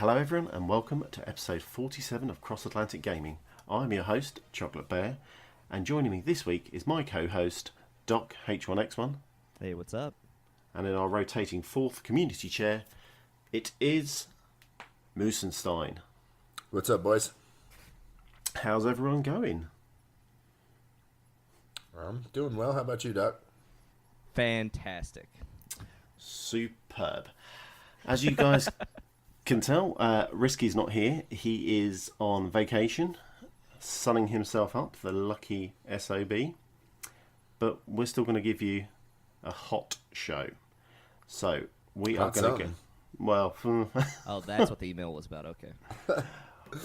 Hello, everyone, and welcome to episode 47 of Cross Atlantic Gaming. I'm your host, Chocolate Bear, and joining me this week is my co-host, Doc H1X1. Hey, what's up? And in our rotating fourth community chair, it is Moosenstein. What's up, boys? How's everyone going? I'm doing well. How about you, Doc? Fantastic. Superb. As you guys can tell, Risky's not here. He is on vacation, sunning himself up, the lucky SOB. But we're still going to give you a hot show. So we are going to go. Well, Oh, that's what the email was about. Okay.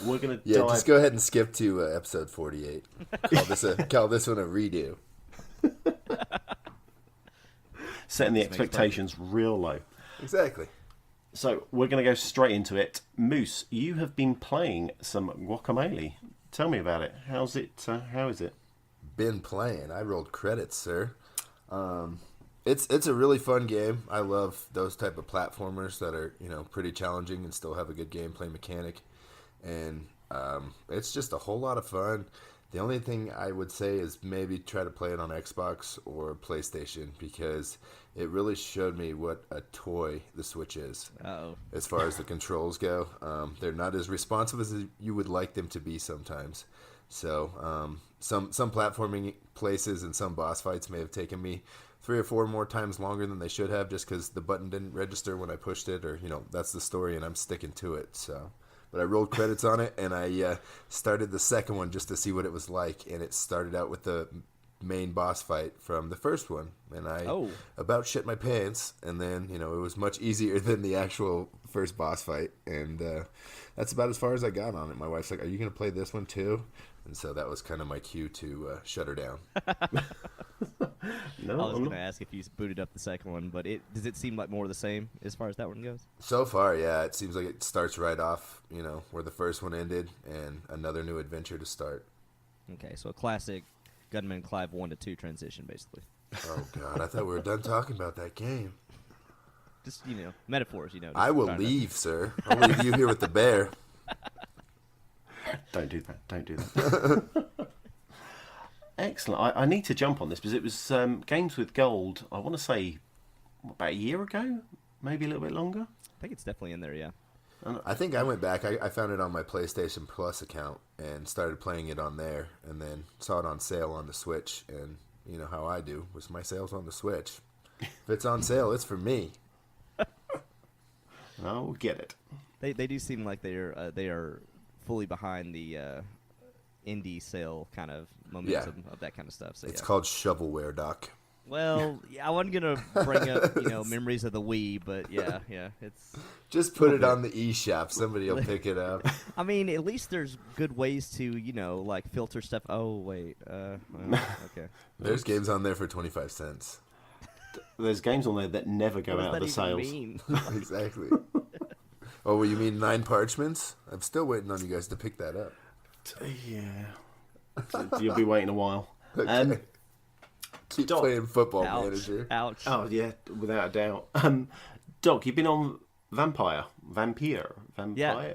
we're going to Yeah, just go ahead and skip to episode 48. Call this one a redo. setting the expectations real low. Exactly. So we're going to go straight into it. Moose, you have been playing some Guacamelee. Tell me about it. How's it? How is it? Been playing. I rolled credits, sir. It's a really fun game. I love those type of platformers that are pretty challenging and still have a good gameplay mechanic, and it's just a whole lot of fun. The only thing I would say is maybe try to play it on Xbox or PlayStation because it really showed me what a toy the Switch is. Uh-oh. As far as the controls go. They're not as responsive as you would like them to be sometimes. So some platforming places and some boss fights may have taken me 3 or 4 more times longer than they should have just because the button didn't register when I pushed it, or that's the story and I'm sticking to it. So. But I rolled credits on it, and I started the second one just to see what it was like, and it started out with the main boss fight from the first one, and I about shit my pants, and then, it was much easier than the actual first boss fight, and that's about as far as I got on it. My wife's like, are you going to play this one too? And so that was kind of my cue to shut her down. I was going to ask if you booted up the second one, but does it seem like more of the same as far as that one goes? So far, yeah, it seems like it starts right off, where the first one ended, and another new adventure to start. Okay, so a classic Gunman Clive 1 to 2 transition, basically. Oh, God, I thought we were done talking about that game. Just, metaphors, Just I will leave, sir. I'll leave you here with the bear. Don't do that. Excellent. I need to jump on this because it was Games with Gold, I want to say, about a year ago? Maybe a little bit longer? I think it's definitely in there, yeah. I think I went back. I found it on my PlayStation Plus account and started playing it on there, and then saw it on sale on the Switch. And you know how I do with my sales on the Switch. If it's on sale, it's for me. I'll get it. They do seem like they are fully behind the indie sale kind of momentum of that kind of stuff. So it's called shovelware, Doc. Well, yeah, I wasn't gonna bring up memories of the Wii, but yeah, it's just put it on the eShop. Somebody will pick it up. I mean, at least there's good ways to like filter stuff. Oh wait, okay. There's games on there for 25 cents. There's games on there that never go out of the sales. Mean? Exactly. Oh, well, you mean 9 Parchments? I'm still waiting on you guys to pick that up. Yeah. You'll be waiting a while. Okay. Keep playing Football Manager. Ouch. Oh, yeah, without a doubt. Doc, you've been on Vampire. Yeah,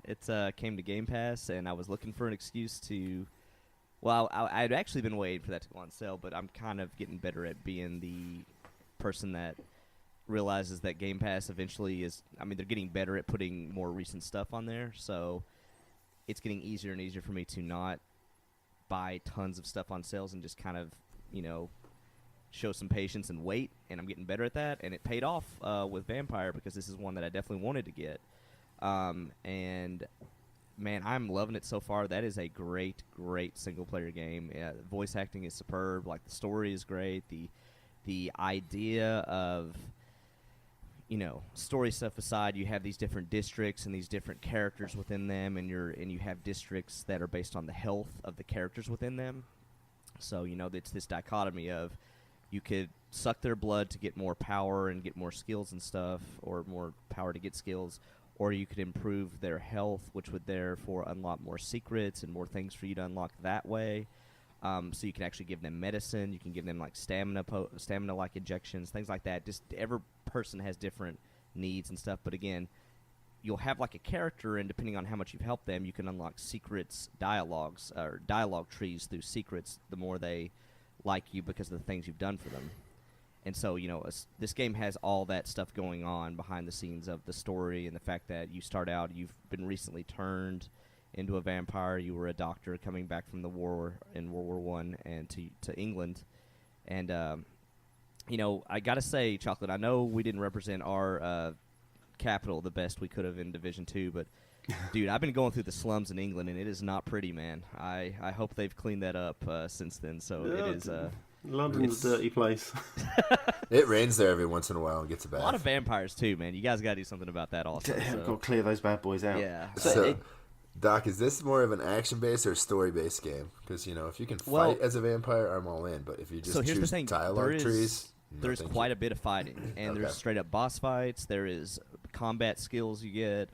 it came to Game Pass, and I was looking for an excuse to... Well, I'd actually been waiting for that to go on sale, but I'm kind of getting better at being the person that realizes that Game Pass eventually is... I mean, they're getting better at putting more recent stuff on there, so it's getting easier and easier for me to not buy tons of stuff on sales and just kind of, show some patience and wait, and I'm getting better at that, and it paid off with Vampire because this is one that I definitely wanted to get. And, man, I'm loving it so far. That is a great, great single-player game. Voice acting is superb. Like, the story is great. The idea of, story stuff aside, you have these different districts and these different characters within them, and you have districts that are based on the health of the characters within them. So, it's this dichotomy of you could suck their blood to get more power and get more skills and stuff, or more power to get skills, or you could improve their health, which would therefore unlock more secrets and more things for you to unlock that way. So you can actually give them medicine. You can give them like stamina-like injections, things like that. Just every person has different needs and stuff. But again, you'll have like a character, and depending on how much you've helped them, you can unlock secrets, dialogues, or dialogue trees through secrets. The more they like you because of the things you've done for them. And so, this game has all that stuff going on behind the scenes of the story, and the fact that you start out, you've been recently turned into a vampire. You were a doctor coming back from the war in World War One and to England. And, I got to say, Chocolate, I know we didn't represent our capital the best we could have in Division 2, but, dude, I've been going through the slums in England, and it is not pretty, man. I hope they've cleaned that up since then, so Yeah, it is... London's a dirty place. It rains there every once in a while and gets a a bath. lot of vampires, too, man. You guys got to do something about that also. I've So. got to clear those bad boys out. Yeah. So, Doc, is this more of an action-based or story-based game? Because, if you can Well- fight as a vampire, I'm all in. But if you just So here's the choose thing. dialogue trees, There's no, thank quite you. a bit of fighting, and Okay. there's straight-up boss fights. There is combat skills you get.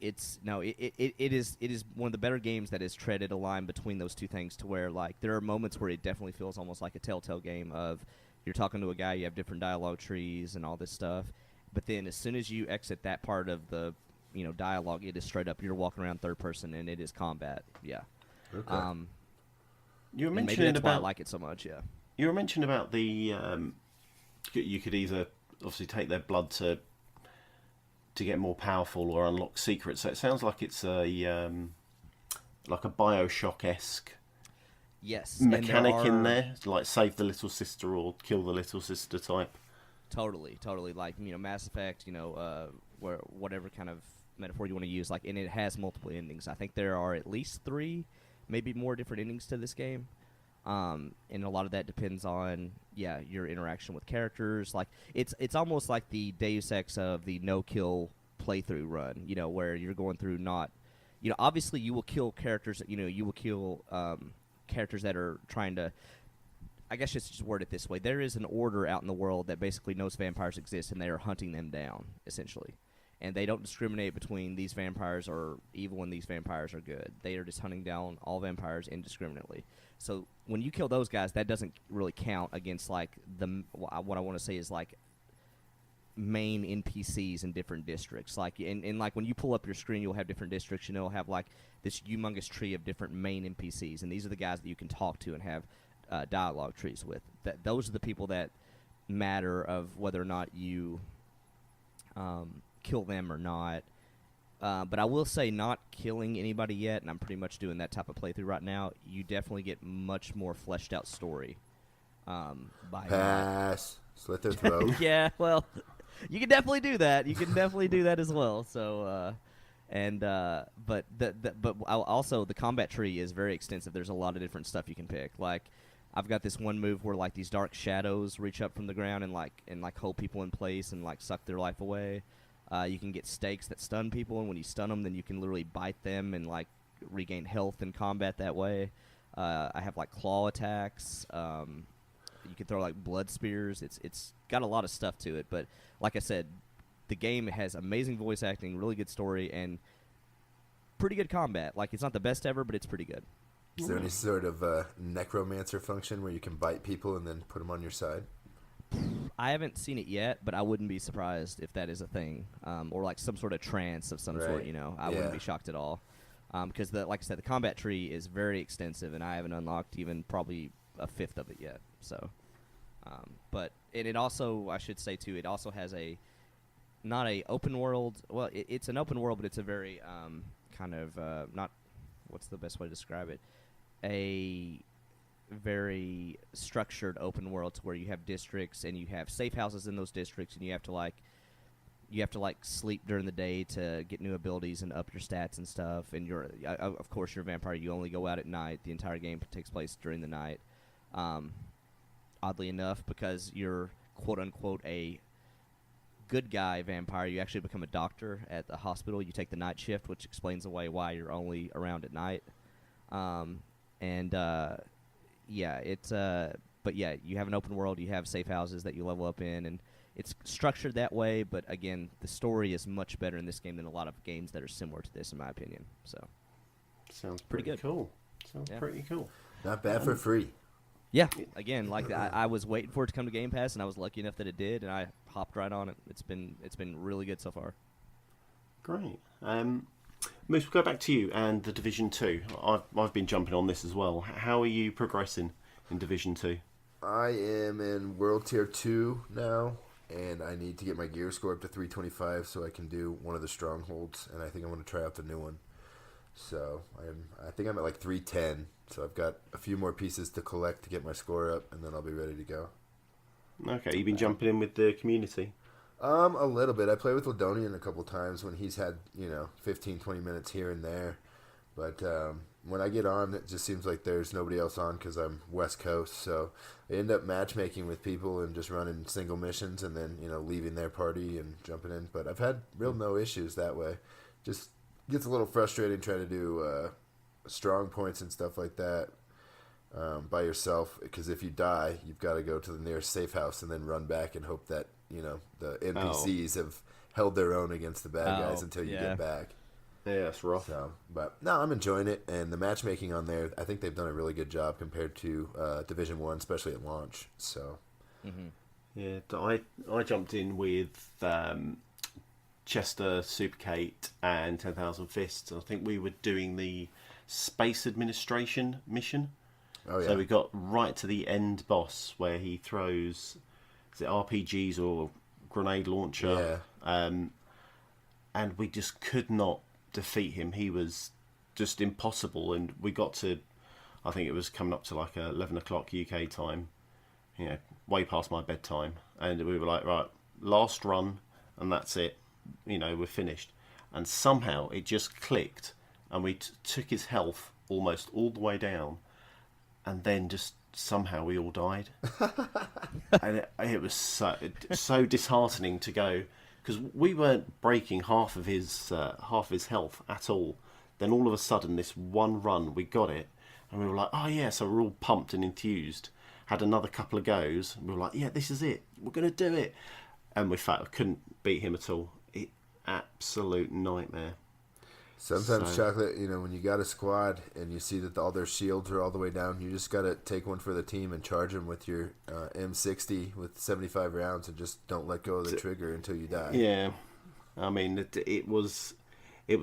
It is one of the better games that has treaded a line between those two things, to where like there are moments where it definitely feels almost like a Telltale game of you're talking to a guy, you have different dialogue trees and all this stuff, but then as soon as you exit that part of the dialogue, it is straight up you're walking around third person and it is combat. Yeah. Okay. You were And maybe mentioning that's why I about like it so much. Yeah. you were mentioning about the you could either obviously take their blood to get more powerful or unlock secrets. So it sounds like it's a like a BioShock-esque Yes. and mechanic in are- there, like save the little sister or kill the little sister type. Totally. Like Mass Effect, where whatever kind of metaphor you want to use, like, and it has multiple endings. I think there are at least 3, maybe more different endings to this game, and a lot of that depends on your interaction with characters. Like it's almost like the Deus Ex of the no-kill playthrough run, where you're going through not, obviously you will kill characters. You will kill characters that are trying to. I guess just word it this way: there is an order out in the world that basically knows vampires exist, and they are hunting them down, essentially. And they don't discriminate between these vampires are evil and these vampires are good. They are just hunting down all vampires indiscriminately. So when you kill those guys, that doesn't really count against like what I want to say is like main NPCs in different districts. Like and like when you pull up your screen, you'll have different districts, and it'll have like this humongous tree of different main NPCs, and these are the guys that you can talk to and have dialogue trees with. Those are the people that matter of whether or not you kill them or not. But I will say, not killing anybody yet, and I'm pretty much doing that type of playthrough right now, you definitely get much more fleshed out story. By Pass. Slit their throat. yeah, well, you can definitely do that. You can definitely do that as well. So, but also the combat tree is very extensive. There's a lot of different stuff you can pick. Like, I've got this one move where like these dark shadows reach up from the ground and like hold people in place and like suck their life away. You can get stakes that stun people, and when you stun them, then you can literally bite them and like regain health in combat that way. I have like claw attacks. You can throw like blood spears. It's got a lot of stuff to it, but like I said, the game has amazing voice acting, really good story, and pretty good combat. Like, it's not the best ever, but it's pretty good. Is there any sort of necromancer function where you can bite people and then put them on your side? I haven't seen it yet, but I wouldn't be surprised if that is a thing, or like some sort of trance of some sort. Right. I wouldn't Yeah. be shocked at all, because like I said, the combat tree is very extensive, and I haven't unlocked even probably a fifth of it yet. So, but it also, I should say too, it also has not a open world. Well, it's an open world, but it's a very kind of not. What's the best way to describe it? A very structured open world to where you have districts and you have safe houses in those districts, and you have to sleep during the day to get new abilities and up your stats and stuff. And of course you're a vampire. You only go out at night. The entire game takes place during the night. Oddly enough, because you're quote unquote a good guy vampire, you actually become a doctor at the hospital. You take the night shift, which explains away why you're only around at night. But yeah, you have an open world, you have safe houses that you level up in, and it's structured that way, but again, the story is much better in this game than a lot of games that are similar to this, in my opinion. So, Sounds Pretty pretty good. cool. Sounds Yeah. pretty cool. Not bad for free. yeah, again, like I was waiting for it to come to Game Pass, and I was lucky enough that it did, and I hopped right on it. It's been really good so far. Great. Moose, we'll go back to you and the Division 2. I've been jumping on this as well. How are you progressing in Division 2? I am in World Tier 2 now, and I need to get my gear score up to 325 so I can do one of the strongholds, and I think I want to try out the new one. So I think I'm at like 310, so I've got a few more pieces to collect to get my score up, and then I'll be ready to go. Okay, you've been jumping in with the community? A little bit. I played with Ladonian a couple times when he's had, 15, 20 minutes here and there. But when I get on, it just seems like there's nobody else on because I'm West Coast. So I end up matchmaking with people and just running single missions and then, leaving their party and jumping in. But I've had no issues that way. Just gets a little frustrating trying to do strong points and stuff like that by yourself. Because if you die, you've got to go to the nearest safe house and then run back and hope that, the NPCs have held their own against the bad guys until you get back. Yeah, it's rough. So, but no, I'm enjoying it, and the matchmaking on there, I think they've done a really good job compared to Division 1, especially at launch. So, Yeah, I jumped in with Chester, Super Kate, and 10,000 Fists. I think we were doing the Space Administration mission. oh yeah, So we got right to the end boss where he throws, is it RPGs or grenade launcher? yeah. And we just could not defeat him. He was just impossible. And we got to, I think it was coming up to like 11 o'clock UK time, way past my bedtime. And we were like, right, last run, and that's it. We're finished. And somehow it just clicked, and we took his health almost all the way down, and then just somehow we all died. And it was so disheartening to go, because we weren't breaking half of his health at all. Then all of a sudden, this one run, we got it, and we were like, oh yeah, so we're all pumped and enthused. Had another couple of goes, and we were like, yeah, this is it, we're going to do it. And we couldn't beat him at all. Absolute nightmare. Sometimes, Chocolate, when you got a squad and you see that all their shields are all the way down, you just got to take one for the team and charge them with your M60 with 75 rounds and just don't let go of the trigger until you die. Yeah. I mean, it was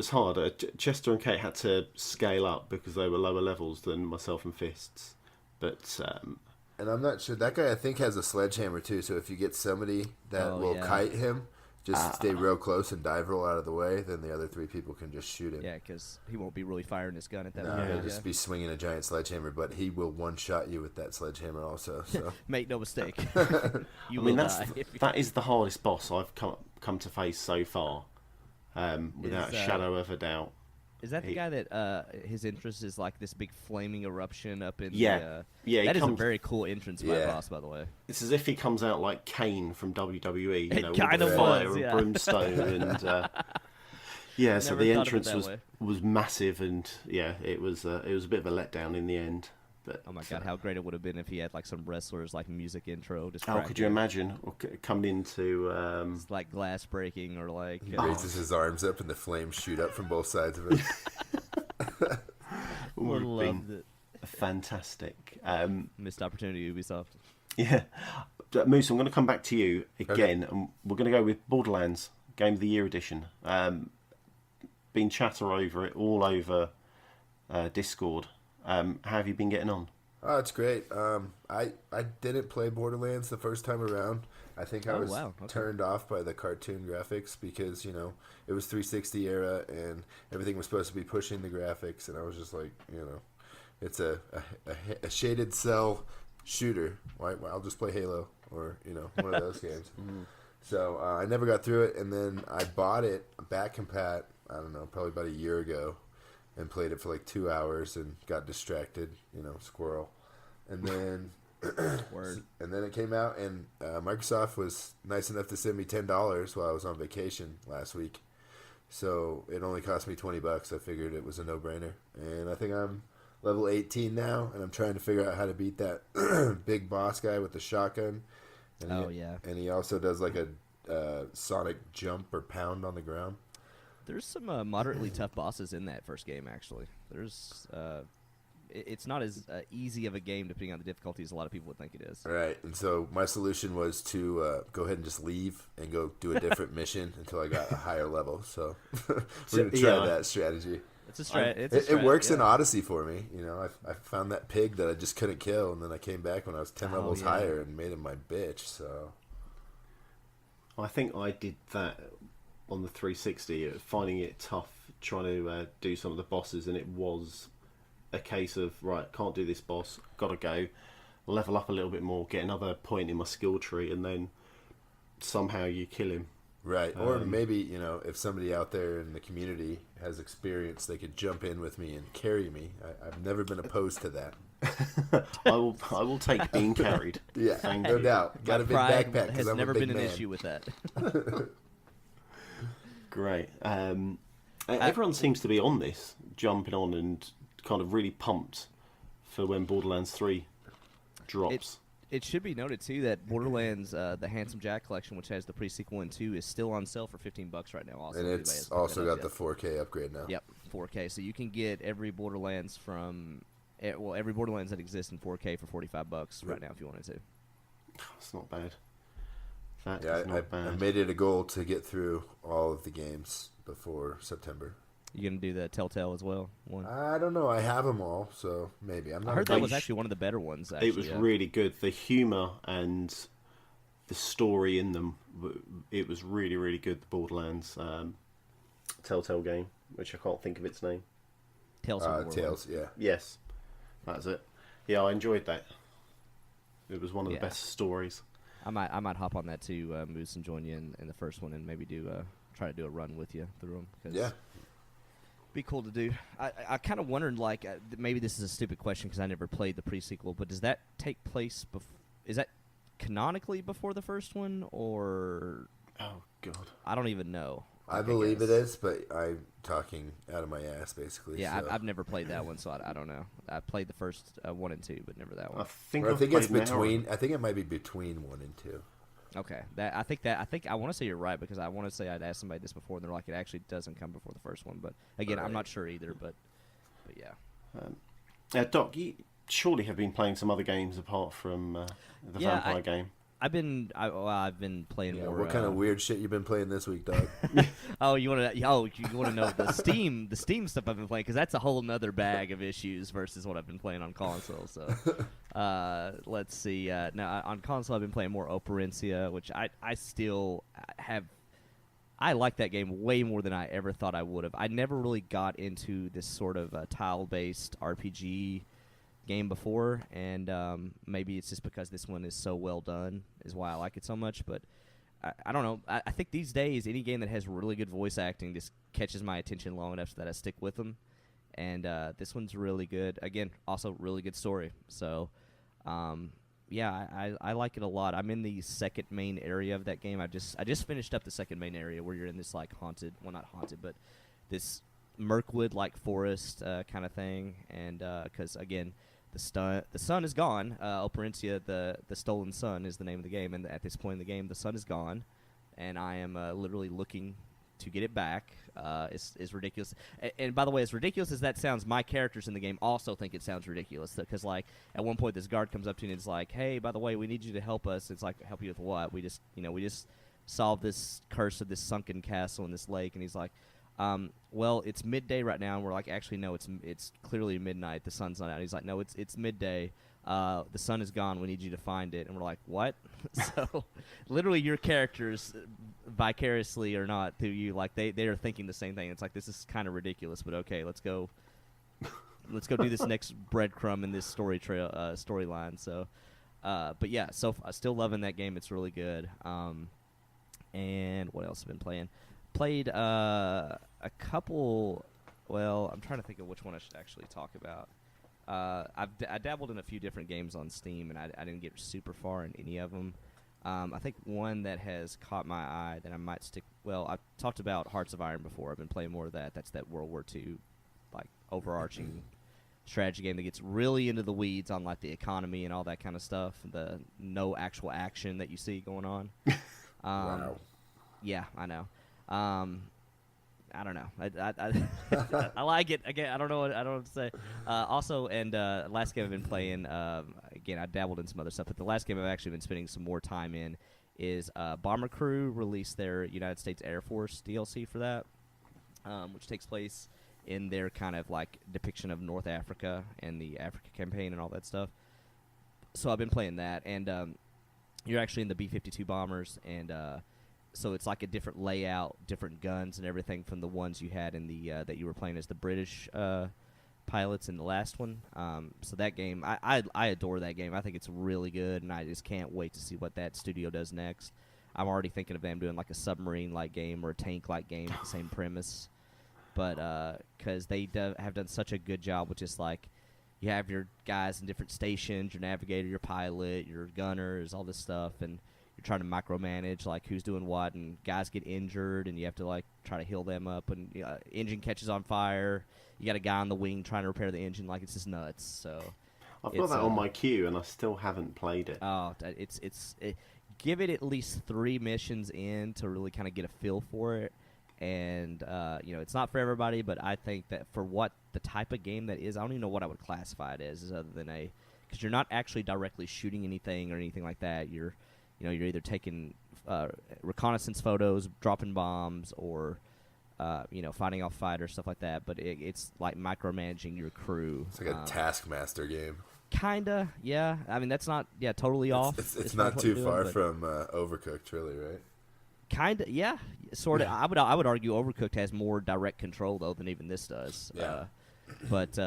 harder. Chester and Kate had to scale up because they were lower levels than myself and Fists. But... and I'm not sure. That guy, I think, has a sledgehammer, too. So if you get somebody that will kite him, just stay real close and dive roll out of the way, then the other three people can just shoot him. Yeah, because he won't be really firing his gun at that No, point. he'll just be swinging a giant sledgehammer, but he will one-shot you with that sledgehammer also. So Make no mistake. You I mean, will die. that is the hardest boss I've come to face so far, without a shadow of a doubt. Is that the guy that his entrance is like this big flaming eruption up in Yeah. Yeah, that is a very cool entrance by a Yeah. boss, by the way. It's as if he comes out like Kane from WWE, It with kinda the fire was, and yeah. brimstone, and yeah. So Never the thought of it entrance that way. was massive, and yeah, it was a bit of a letdown in the end. But Oh my god, how great it would have been if he had like some wrestlers like music intro. Just how crack could you in. imagine coming into It's like glass breaking or like he raises his arms up and the flames shoot up from both sides of it. would have loved been it. fantastic. Missed opportunity, Ubisoft. Yeah, Moose, I'm going to come back to you again, and we're going to go with Borderlands Game of the Year edition. Been chatter over it all over Discord. How have you been getting on? Oh, it's great. I didn't play Borderlands the first time around. I think I was turned off by the cartoon graphics because, it was 360 era and everything was supposed to be pushing the graphics. And I was just like, it's a shaded cell shooter. Why? I'll just play Halo or, one of those games. So I never got through it. And then I bought it back compat, I don't know, probably about a year ago. And played it for like 2 hours and got distracted, squirrel. And then Word. and then it came out and Microsoft was nice enough to send me $10 while I was on vacation last week. So it only cost me $20. I figured it was a no-brainer. And I think I'm level 18 now, and I'm trying to figure out how to beat that big boss guy with the shotgun. And And he also does like a sonic jump or pound on the ground. There's some moderately tough bosses in that first game, actually. There's it's not as easy of a game depending on the difficulty as a lot of people would think it is. Right, and so my solution was to go ahead and just leave and go do a different mission until I got a higher level. So we're gonna try that strategy. It's a strat. It works in Odyssey for me. You know, I found that pig that I just couldn't kill, and then I came back when I was 10 levels higher and made him my bitch. So I think I did that on the 360, finding it tough trying to do some of the bosses, and it was a case of, right, can't do this boss, gotta go, level up a little bit more, get another point in my skill tree, and then somehow you kill him. Right, or maybe, you know, if somebody out there in the community has experience, they could jump in with me and carry me. I've never been opposed to that. I will take being carried. Yeah, Thank no you. doubt. Got a big Pride backpack because has I'm never a big been an man. issue with that. Great. Everyone seems to be on this, jumping on and kind of really pumped for when Borderlands 3 drops. It should be noted too that Borderlands, the Handsome Jack collection, which has the pre-sequel and 2, is still on sale for $15 right now. Also, And if it's anybody hasn't also picked that got up the 4K upgrade now. yet. 4K. So you can get every Borderlands every Borderlands that exists in 4K for $45 right now if you wanted to. It's not bad. That Yeah, is not I bad. made it a goal to get through all of the games before September. You gonna do the Telltale as well? One. I don't know. I have them all, so maybe. I'm not I heard a that big was actually one of the better ones. Actually, It was really good. The humour and the story in them, it was really, really good. The Borderlands Telltale game, which I can't think of its name. Tales from Borderlands. Tales, yeah. Yes, that's it. Yeah, I enjoyed that. It was one of the Yeah. best stories. I might hop on that too, Moose, and join you in the first one, and maybe try to do a run with you through them. Yeah. Be cool to do. I kind of wondered, like, maybe this is a stupid question because I never played the pre-sequel, but does that take place is that canonically before the first one, or Oh God. I don't even know. I believe it is, but I'm talking out of my ass, basically. Yeah, so. I've never played that one, so I don't know. I played the first 1 and 2, but never that I one. think I I've think it's played an hour. between. I think it might be between 1 and 2. Okay, I think I want to say you're right because I want to say I'd asked somebody this before and they're like it actually doesn't come before the first one, but again I'm not sure either. But yeah. Doc, you surely have been playing some other games apart from the vampire game. I've been playing Yeah, more. what kind of weird shit you been playing this week, dog? You want to know the Steam stuff I've been playing because that's a whole nother bag of issues versus what I've been playing on console. So let's see. Now on console I've been playing more Operencia, which I still have. I like that game way more than I ever thought I would have. I never really got into this sort of tile-based RPG game before, and maybe it's just because this one is so well done is why I like it so much, but I don't know. I think these days any game that has really good voice acting just catches my attention long enough so that I stick with them, and this one's really good. Again, also really good story. So yeah, I like it a lot. I'm in the second main area of that game. I just finished up the second main area where you're in this like haunted, well not haunted, but this Mirkwood like forest kind of thing, and because again the sun is gone. Operencia, the stolen sun is the name of the game, and at this point in the game the sun is gone, and I am literally looking to get it back. Is ridiculous, and by the way, as ridiculous as that sounds, my characters in the game also think it sounds ridiculous because like at one point this guard comes up to me and is like, hey, by the way, we need you to help us. It's like, help you with what? We just solved this curse of this sunken castle in this lake, and he's like, well, it's midday right now, and we're like, actually, no, it's clearly midnight. The sun's not out. He's like, no, it's midday. The sun is gone. We need you to find it. And we're like, what? So, literally, your characters, vicariously or not, through you, like they are thinking the same thing. It's like, this is kind of ridiculous, but okay, let's go do this next breadcrumb in this storyline. So, but yeah, so still loving that game. It's really good. And what else have I been playing? Played a couple. Well, I'm trying to think of which one I should actually talk about. I dabbled in a few different games on Steam, and I didn't get super far in any of them. I think one that has caught my eye that I might stick. Well, I've talked about Hearts of Iron before. I've been playing more of that. That's that World War II, like overarching strategy game that gets really into the weeds on like the economy and all that kind of stuff. The no actual action that you see going on. Wow. Yeah, I know. I don't know. I like it. Again, I don't know what to say. Also, and last game I've been playing. Again, I dabbled in some other stuff, but the last game I've actually been spending some more time in is Bomber Crew released their United States Air Force DLC for that, which takes place in their kind of like depiction of North Africa and the Africa campaign and all that stuff. So I've been playing that, and you're actually in the B-52 bombers, and so it's like a different layout, different guns and everything from the ones you had in the that you were playing as the British pilots in the last one. So that game, I adore that game. I think it's really good, and I just can't wait to see what that studio does next. I'm already thinking of them doing like a submarine-like game or a tank-like game with the same premise. But because they have done such a good job with just like, you have your guys in different stations, your navigator, your pilot, your gunners, all this stuff, and you're trying to micromanage like who's doing what, and guys get injured, and you have to like try to heal them up, and engine catches on fire. You got a guy on the wing trying to repair the engine, like it's just nuts. So I've got that on my queue, and I still haven't played it. Oh, give it at least 3 missions in to really kind of get a feel for it. And, it's not for everybody, but I think that for what the type of game that is, I don't even know what I would classify it as other than because you're not actually directly shooting anything or anything like that. You're either taking reconnaissance photos, dropping bombs, or, fighting off fighters, stuff like that. But it's like micromanaging your crew. It's like a Taskmaster game. Kinda, yeah. I mean, that's not, totally off. It's not too far from Overcooked, really, right? Kinda, yeah, sort of. I would argue Overcooked has more direct control though than even this does. Yeah. But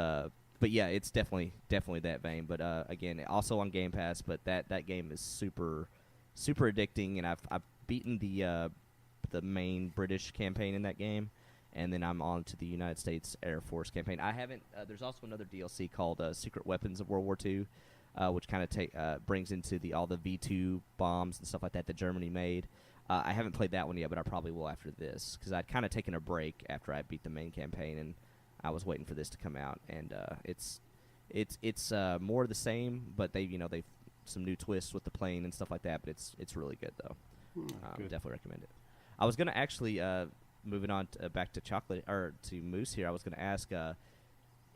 yeah, it's definitely that vein. But again, also on Game Pass. But that game is super addicting, and I've beaten the main British campaign in that game, and then I'm on to the United States Air Force campaign. I haven't. There's also another DLC called Secret Weapons of World War II, which kind of brings into all the V2 bombs and stuff like that Germany made. I haven't played that one yet, but I probably will after this, because I'd kind of taken a break after I beat the main campaign, and I was waiting for this to come out. And it's more of the same, but they've some new twists with the plane and stuff like that. But it's really good though. Good. Definitely recommend it. I was gonna actually moving on back to chocolate or to Moose here. I was gonna ask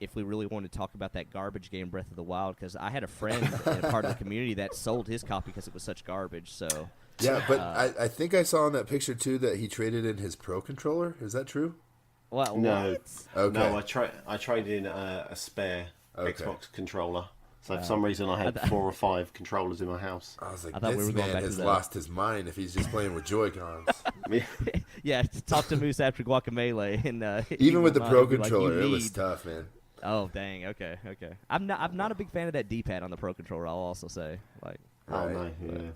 if we really wanted to talk about that garbage game Breath of the Wild, because I had a friend and part of the community that sold his copy because it was such garbage. So. Yeah, but I think I saw in that picture too that he traded in his Pro Controller. Is that true? Well, no, what? Okay. No, I traded in a spare Xbox controller. So for some reason I had 4 or 5 controllers in my house. I was like, I thought this we were going man back to has that. lost his mind if he's just playing with Joy-Cons. Yeah, talk to Moose after Guacamelee, and Even with the Pro be like, Controller, "You it was need-" tough, man. Oh dang, okay. I'm not a big fan of that D-pad on the Pro Controller. I'll also say, like, Oh Right. no, yeah.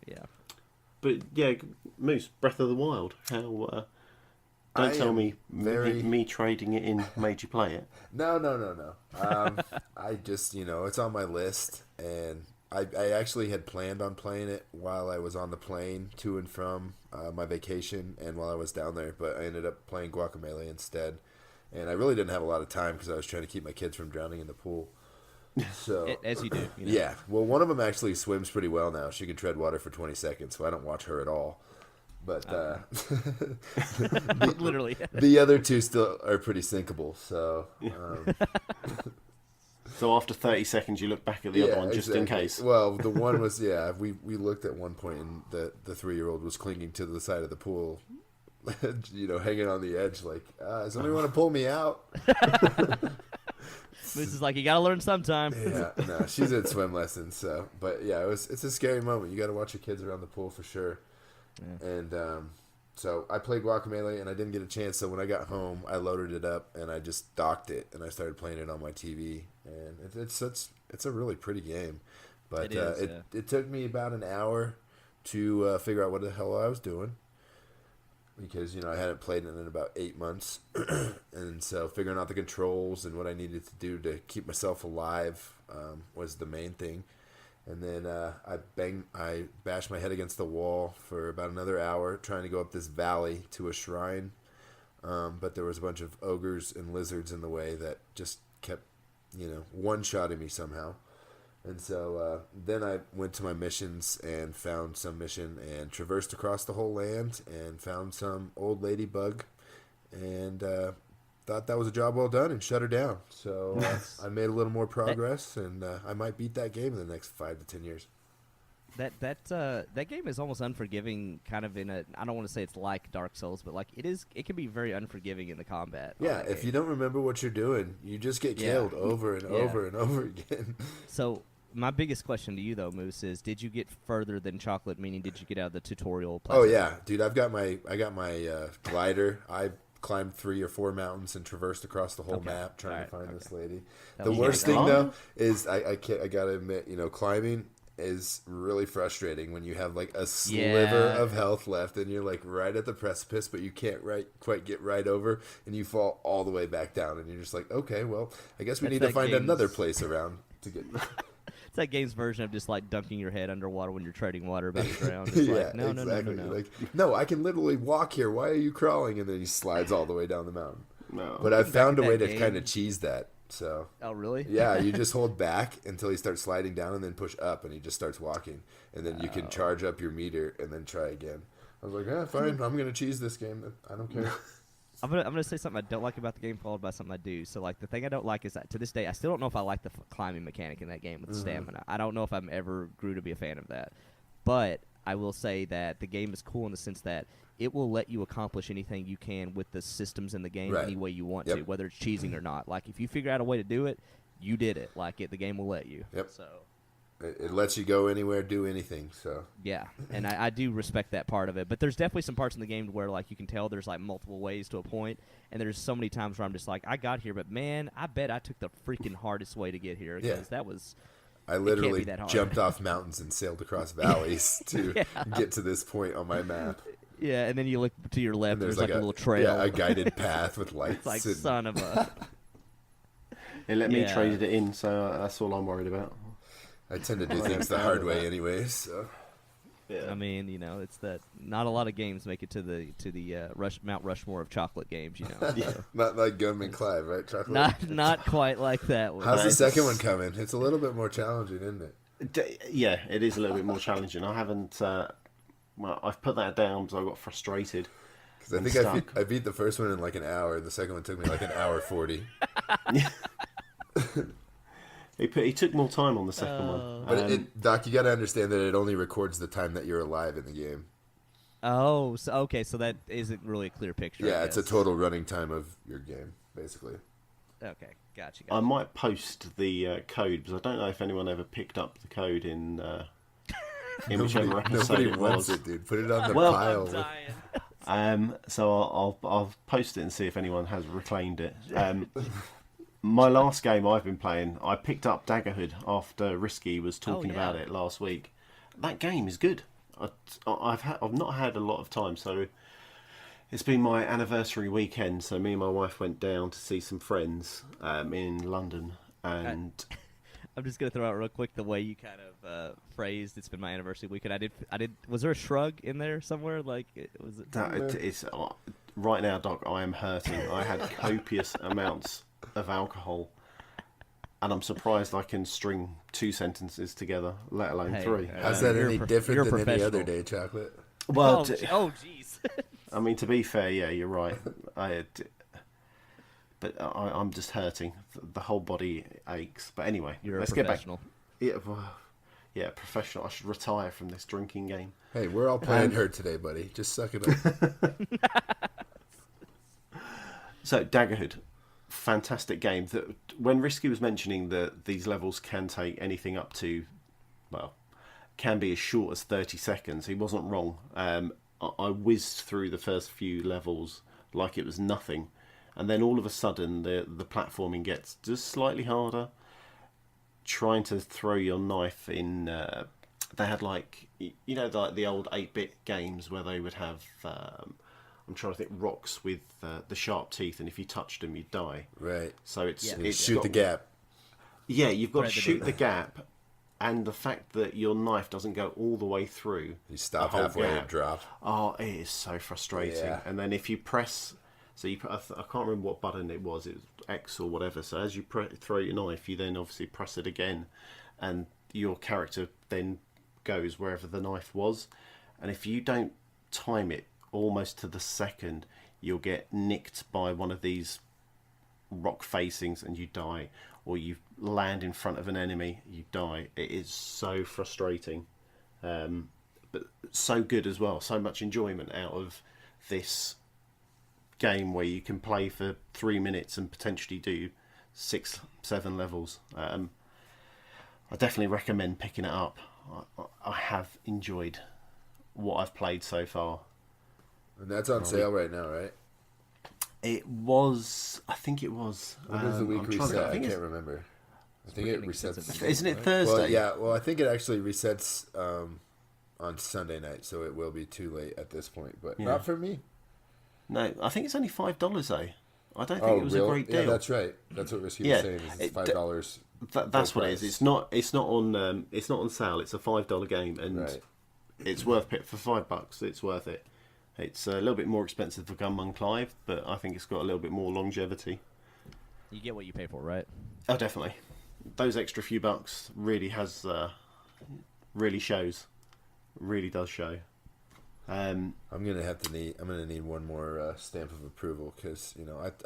yeah. But yeah, Moose, Breath of the Wild. How? Don't tell me me trading it in made you play it. No. I just, it's on my list, and I actually had planned on playing it while I was on the plane to and from my vacation and while I was down there, but I ended up playing Guacamelee instead. And I really didn't have a lot of time because I was trying to keep my kids from drowning in the pool. So As you do. Yeah. Well, one of them actually swims pretty well now. She can tread water for 20 seconds, so I don't watch her at all. But Literally. the other 2 still are pretty sinkable. So So after 30 seconds, you look back at the other one just in exactly. case. Well, the one was we looked at one point, and the 3-year-old was clinging to the side of the pool, hanging on the edge, like, somebody want to pull me out? Moose is like, you gotta learn sometime. Yeah, no, she's in swim lessons. So, but yeah, it's a scary moment. You got to watch your kids around the pool for sure. Yeah. And so I played Guacamelee, and I didn't get a chance. So when I got home, I loaded it up and I just docked it, and I started playing it on my TV. And it's a really pretty game, but it took me about an hour to figure out what the hell I was doing, because I hadn't played it in about 8 months, and so figuring out the controls and what I needed to do to keep myself alive was the main thing. And then I bashed my head against the wall for about another hour trying to go up this valley to a shrine, but there was a bunch of ogres and lizards in the way that just kept one-shotting me somehow. And so then I went to my missions and found some mission and traversed across the whole land and found some old ladybug and thought that was a job well done and shut her down. So I made a little more progress, and I might beat that game in the next 5 to 10 years. That game is almost unforgiving, kind of in a. I don't want to say it's like Dark Souls, but like it is. It can be very unforgiving in the combat. Yeah, if you don't remember what you're doing, you just get killed over and over and over again. So my biggest question to you though, Moose, is did you get further than Chocolate? Meaning, did you get out of the tutorial? Oh yeah, dude, I got my glider. I climbed 3 or 4 mountains and traversed across the whole map trying to find this lady. The worst thing though is I gotta admit, climbing is really frustrating when you have like a sliver of health left and you're like right at the precipice, but you can't quite get right over, and you fall all the way back down, and you're just like, okay, well, I guess we need to find another place around to get. It's that game's version of just like dunking your head underwater when you're treading water about to drown. It's yeah, like, no. Like, no, I can literally walk here. Why are you crawling? And then he slides all the way down the mountain. No, but I found a way to kind of cheese that. So. Oh really? Yeah, you just hold back until he starts sliding down, and then push up, and he just starts walking, and then you can charge up your meter and then try again. I was like, yeah, fine, I'm gonna cheese this game. I don't care. I'm gonna say something I don't like about the game, followed by something I do. So like the thing I don't like is that to this day I still don't know if I like the climbing mechanic in that game with the stamina. I don't know if I'm ever grew to be a fan of that, but I will say that the game is cool in the sense that it will let you accomplish anything you can with the systems in the game any way you want to, whether it's cheesing or not. Like if you figure out a way to do it, you did it. Like the game will let you. Yep. So it lets you go anywhere, do anything. So yeah, and I do respect that part of it. But there's definitely some parts in the game where like you can tell there's like multiple ways to a point, and there's so many times where I'm just like, I got here, but man, I bet I took the freaking hardest way to get here because that was. I literally jumped off mountains and sailed across valleys to get to this point on my map. Yeah, and then you look to your left, there's like a little trail. Yeah, a guided path with lights. It's like, son of a... It let me trade it in, so that's all I'm worried about. I tend to do things the hard way anyway, so... Yeah. I mean, it's that not a lot of games make it to the Mount Rushmore of chocolate games, So. Not like Gunman Clive, right? Chocolate. Not quite like that. How's the second one coming? It's a little bit more challenging, isn't it? Yeah, it is a little bit more challenging. I haven't. I've put that down because I got frustrated. Because I think I beat the first one in like an hour, and the second one took me like an hour 40. He took more time on the second one. But Doc, you got to understand that it only records the time that you're alive in the game. Oh, so that isn't really a clear picture. Yeah, it's a total running time of your game, basically. Okay, gotcha. I might post the code because I don't know if anyone ever picked up the code in whichever episode nobody it wants was. it, dude. Put it on the pile. I'm dying. So I'll post it and see if anyone has reclaimed it. My last game I've been playing, I picked up Daggerhood after Risky was talking about it last week. That game is good. I've not had a lot of time, so it's been my anniversary weekend. So me and my wife went down to see some friends in London, and I'm just gonna throw out real quick the way you kind of phrased. It's been my anniversary weekend. I did. Was there a shrug in there somewhere? Like, was it? It's right now, Doc. I am hurting. I had copious amounts of alcohol, and I'm surprised I can string 2 sentences together, let alone 3. How's that any different than any other day, Chocolate? Well, jeez. I mean, to be fair, yeah, you're right. But I'm just hurting. The whole body aches. But anyway, let's get back. Yeah, professional. I should retire from this drinking game. Hey, we're all playing hurt today, buddy. Just suck it up. So, Daggerhood. Fantastic game. When Risky was mentioning that these levels can take anything up to, can be as short as 30 seconds, he wasn't wrong. I whizzed through the first few levels like it was nothing, and then all of a sudden the platforming gets just slightly harder. Trying to throw your knife in, they had like the old 8-bit games where they would have. I'm trying to think, rocks with the sharp teeth, and if you touched them, you'd die. Right. So it's shoot the gap. Yeah, you've got to shoot the gap, and the fact that your knife doesn't go all the way through. You stop halfway and drop. Oh, it is so frustrating. Yeah. And then if you press, I can't remember what button it was X or whatever. So as you throw your knife, you then obviously press it again, and your character then goes wherever the knife was. And if you don't time it almost to the second, you'll get nicked by one of these rock facings and you die, or you land in front of an enemy, you die. It is so frustrating, but so good as well. So much enjoyment out of this game where you can play for 3 minutes and potentially do 6-7 levels. I definitely recommend picking it up. I have enjoyed what I've played so far. And that's on sale right now, right? It was, I think it was. When does the week I'm trying to- reset? I think can't it's- remember. I think it resets. Isn't it Well, Thursday? yeah. Well, I think it actually resets on Sunday night, so it will be too late at this point. But Yeah. not for me. No, I think it's only $5 though. I don't think Oh, it was really? a great deal. Yeah, that's right. That's what Risky Yeah, was saying. Is it's $5. That's what it is. It's not on sale. It's a $5 game, and Right. it's worth it for $5. It's worth it. It's a little bit more expensive for Gunman Clive, but I think it's got a little bit more longevity. You get what you pay for, right? Oh, definitely. Those extra few bucks really has really shows, really does show. I'm gonna need one more stamp of approval because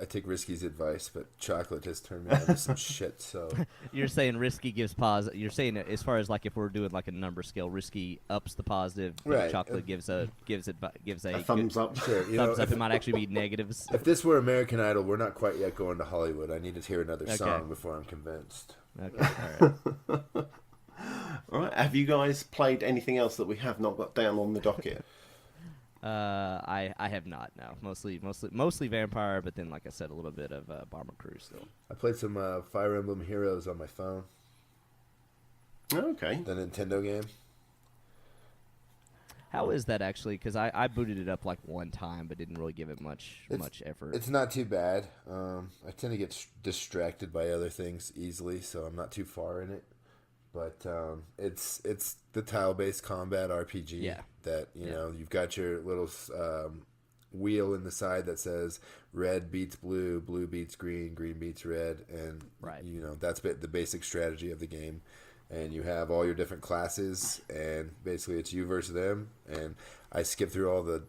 I take Risky's advice, but Chocolate has turned me into some shit. So You're saying Risky gives positive. You're saying that as far as like if we're doing like a number scale, Risky ups the positive, but Right. Chocolate gives a A thumbs up. sure, thumbs up. It might actually be negatives. if this were American Idol, we're not quite yet going to Hollywood. I need to hear another Okay. song before I'm convinced. Okay, all right. All right. Have you guys played anything else that we have not got down on the docket? I have not. No, mostly Vampire, but then like I said, a little bit of Bomber Crew still. I played some Fire Emblem Heroes on my phone, Okay. the Nintendo game. How is that actually? Because I booted it up like one time, but didn't really give it much effort. It's not too bad. I tend to get distracted by other things easily, so I'm not too far in it. But it's the tile-based combat RPG. Yeah. That you've got your little wheel in the side that says red beats blue, blue beats green, green beats red, and Right. That's the basic strategy of the game. And you have all your different classes, and basically it's you versus them. And I skipped through all the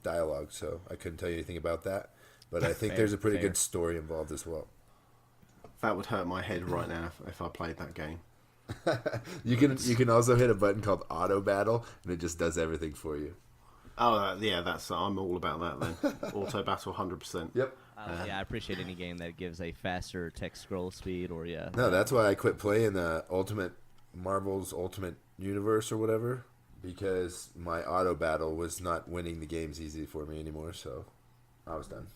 dialogue, so I couldn't tell you anything about that. But I think there's a pretty fair. good story involved as well. That would hurt my head right now if I played that game. You can also hit a button called Auto Battle, and it just does everything for you. Oh, yeah, I'm all about that then. Auto battle, 100%. Yep. Yeah, I appreciate any game that gives a faster text scroll speed or No, that's why I quit playing the Marvel's Ultimate Universe or whatever, because my Auto Battle was not winning the games easy for me anymore. So I was done.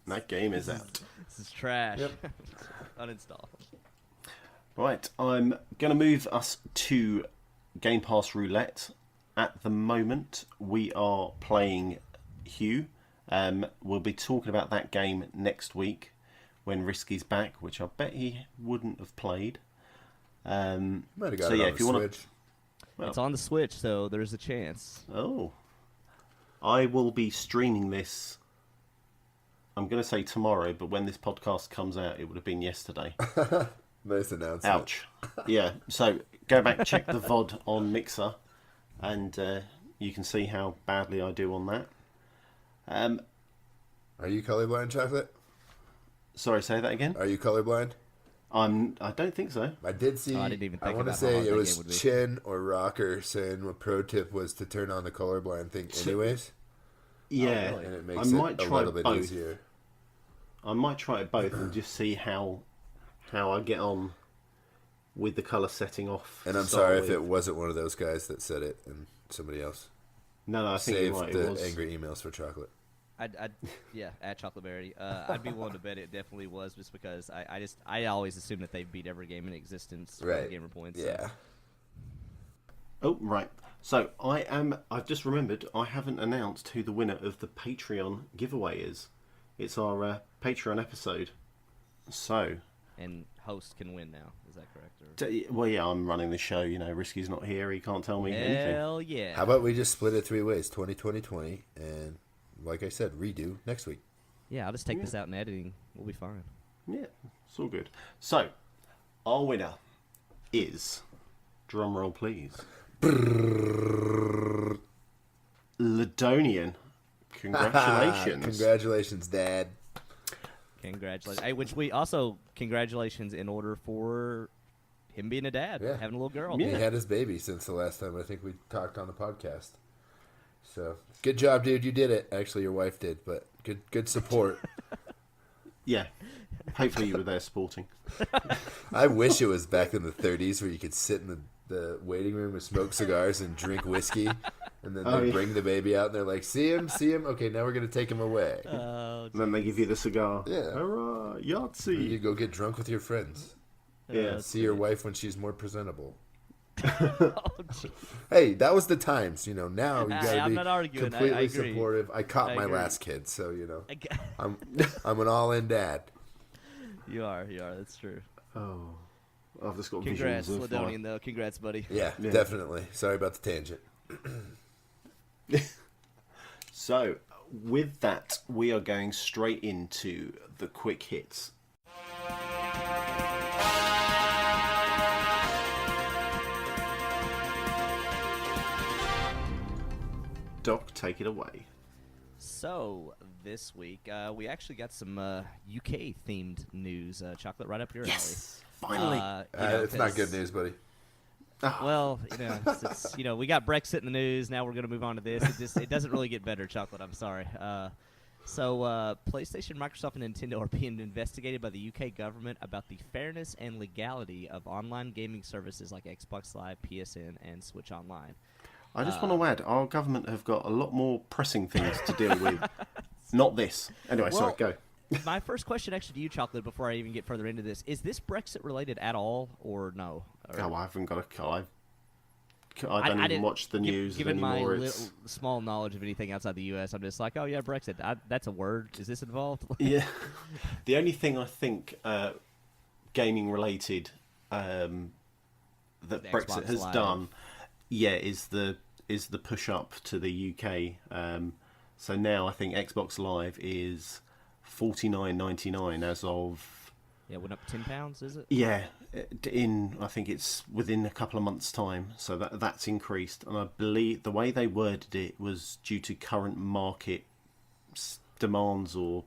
That game is out. This is trash. Yep. Uninstall. Right, I'm going to move us to Game Pass Roulette. At the moment, we are playing Hue. We'll be talking about that game next week when Risky's back, which I bet he wouldn't have played. Might have got So, it yeah, on if the you wanna- Switch. Well- It's on the Switch, so there's a chance. Oh. I will be streaming this, I'm going to say tomorrow, but when this podcast comes out, it would have been yesterday. Nice announcement. Ouch. Yeah, so go back, check the VOD on Mixer, and you can see how badly I do on that. Are you colorblind, Chocolate? Sorry, say that again? Are you colorblind? I don't think so. I did see. Oh, I didn't even think want to about how say hard it that was game would be. Chin or Rocker saying a pro tip was to turn on the colorblind thing anyways, Yeah, really? and it I makes might it a try little bit both. easier. I might try it both and just see how I get on with the colour setting off. And to I'm start sorry if with. it wasn't one of those guys that said it and somebody else. No, I think Save you're right. the It was. angry emails for Chocolate. Yeah, at Chocolateberry. I'd be willing to bet it definitely was, just because I always assume that they beat every game in existence for Right. the gamer points. Yeah. Oh, right. So I've just remembered I haven't announced who the winner of the Patreon giveaway is. It's our Patreon episode. So, And host can win now. Is that correct? Or? well, yeah, I'm running the show. Risky's not here. He can't tell me anything. Hell yeah. How about we just split it 3 ways, 20, 20, 20, and like I said, redo next week. Yeah, I'll just take this out in editing. We'll be fine. Yeah, it's all good. So, our winner is, drum roll please, Ladonian Congratulations. Congratulations, Dad. Congratulations. Congratulations in order for him being a dad, Yeah. having a little girl. He had his baby since the last time I think we talked on the podcast. So good job, dude. You did it. Actually, your wife did, but good support. Yeah. Hopefully you were there supporting. I wish it was back in the 30s where you could sit in the waiting room and smoke cigars and drink whiskey, and then they bring the baby out and they're like, see him? Okay, now we're going to take him away. And then they give you the cigar. Yeah. Hurrah, You Yahtzee. go get drunk with your friends. Yeah. See your wife when she's more presentable. Oh, gee. Hey, that was the times, Now you gotta I'm be not arguing. I completely agree. supportive. I caught I my agree. last kid, so I g- I'm an all-in dad. You are. That's true. Oh. I've just got Congrats, visuals of Ladonian, though. Congrats, buddy. Yeah, definitely. Sorry about the tangent. So, with that, we are going straight into the quick hits. Doc, take it away. So, this week, we actually got some UK themed news. Chocolate right up your alley. Yes! Finally! It's not good news, buddy. Well, it's we got Brexit in the news. Now we're going to move on to this. It doesn't really get better, Chocolate. I'm sorry. So, PlayStation, Microsoft, and Nintendo are being investigated by the UK government about the fairness and legality of online gaming services like Xbox Live, PSN, and Switch Online. I just want to add, our government have got a lot more pressing things to deal with. Not this. Anyway, sorry, go. My first question actually to you, Chocolate, before I even get further into this, is this Brexit related at all, or no? Or, Oh, I haven't got a car. I don't even watch the news given anymore. my small knowledge of anything outside the U.S., I'm just like, oh yeah, Brexit. That's a word. Is this involved? Yeah. The only thing I think gaming related that The Brexit Xbox has Live. done, is the push up to the UK. So now I think Xbox Live is $49.99 as of Yeah, went up £10, is it? I think it's within a couple of months' time. So that's increased, and I believe the way they worded it was due to current market demands or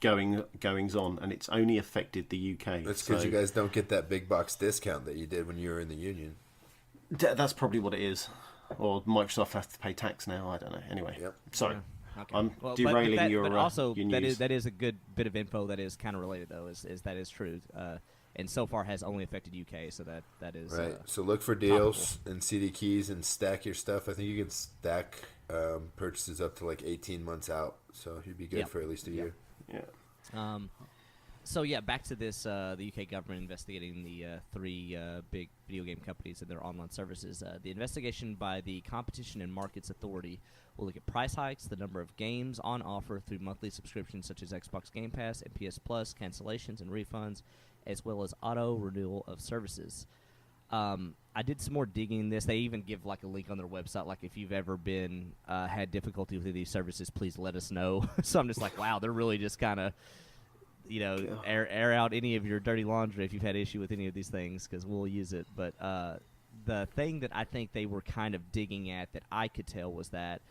goings on, and it's only affected the UK. That's because you guys don't get that big box discount that you did when you were in the union. That's probably what it is. Or Microsoft has to pay tax now. I don't know. Anyway, Yep. sorry. Yeah. Okay. I'm Well, derailing but your also your that news. that is a good bit of info that is kind of related though. Is that is true, and so far has only affected UK. So that is Right. So look for deals and CD keys and stack your stuff. I think you can stack purchases up to like 18 months out. So you'd be good Yep. for at least a year. Yeah. So yeah, back to this. The UK government investigating the three big video game companies and their online services. The investigation by the Competition and Markets Authority will look at price hikes, the number of games on offer through monthly subscriptions such as Xbox Game Pass and PS Plus, cancellations and refunds, as well as auto renewal of services. I did some more digging in this. They even give like a link on their website, like if you've ever been had difficulty with these services, please let us know. So I'm just like, wow, they're really just kind of air out any of your dirty laundry if you've had issue with any of these things, because we'll use it. But the thing that I think they were kind of digging at that I could tell was that,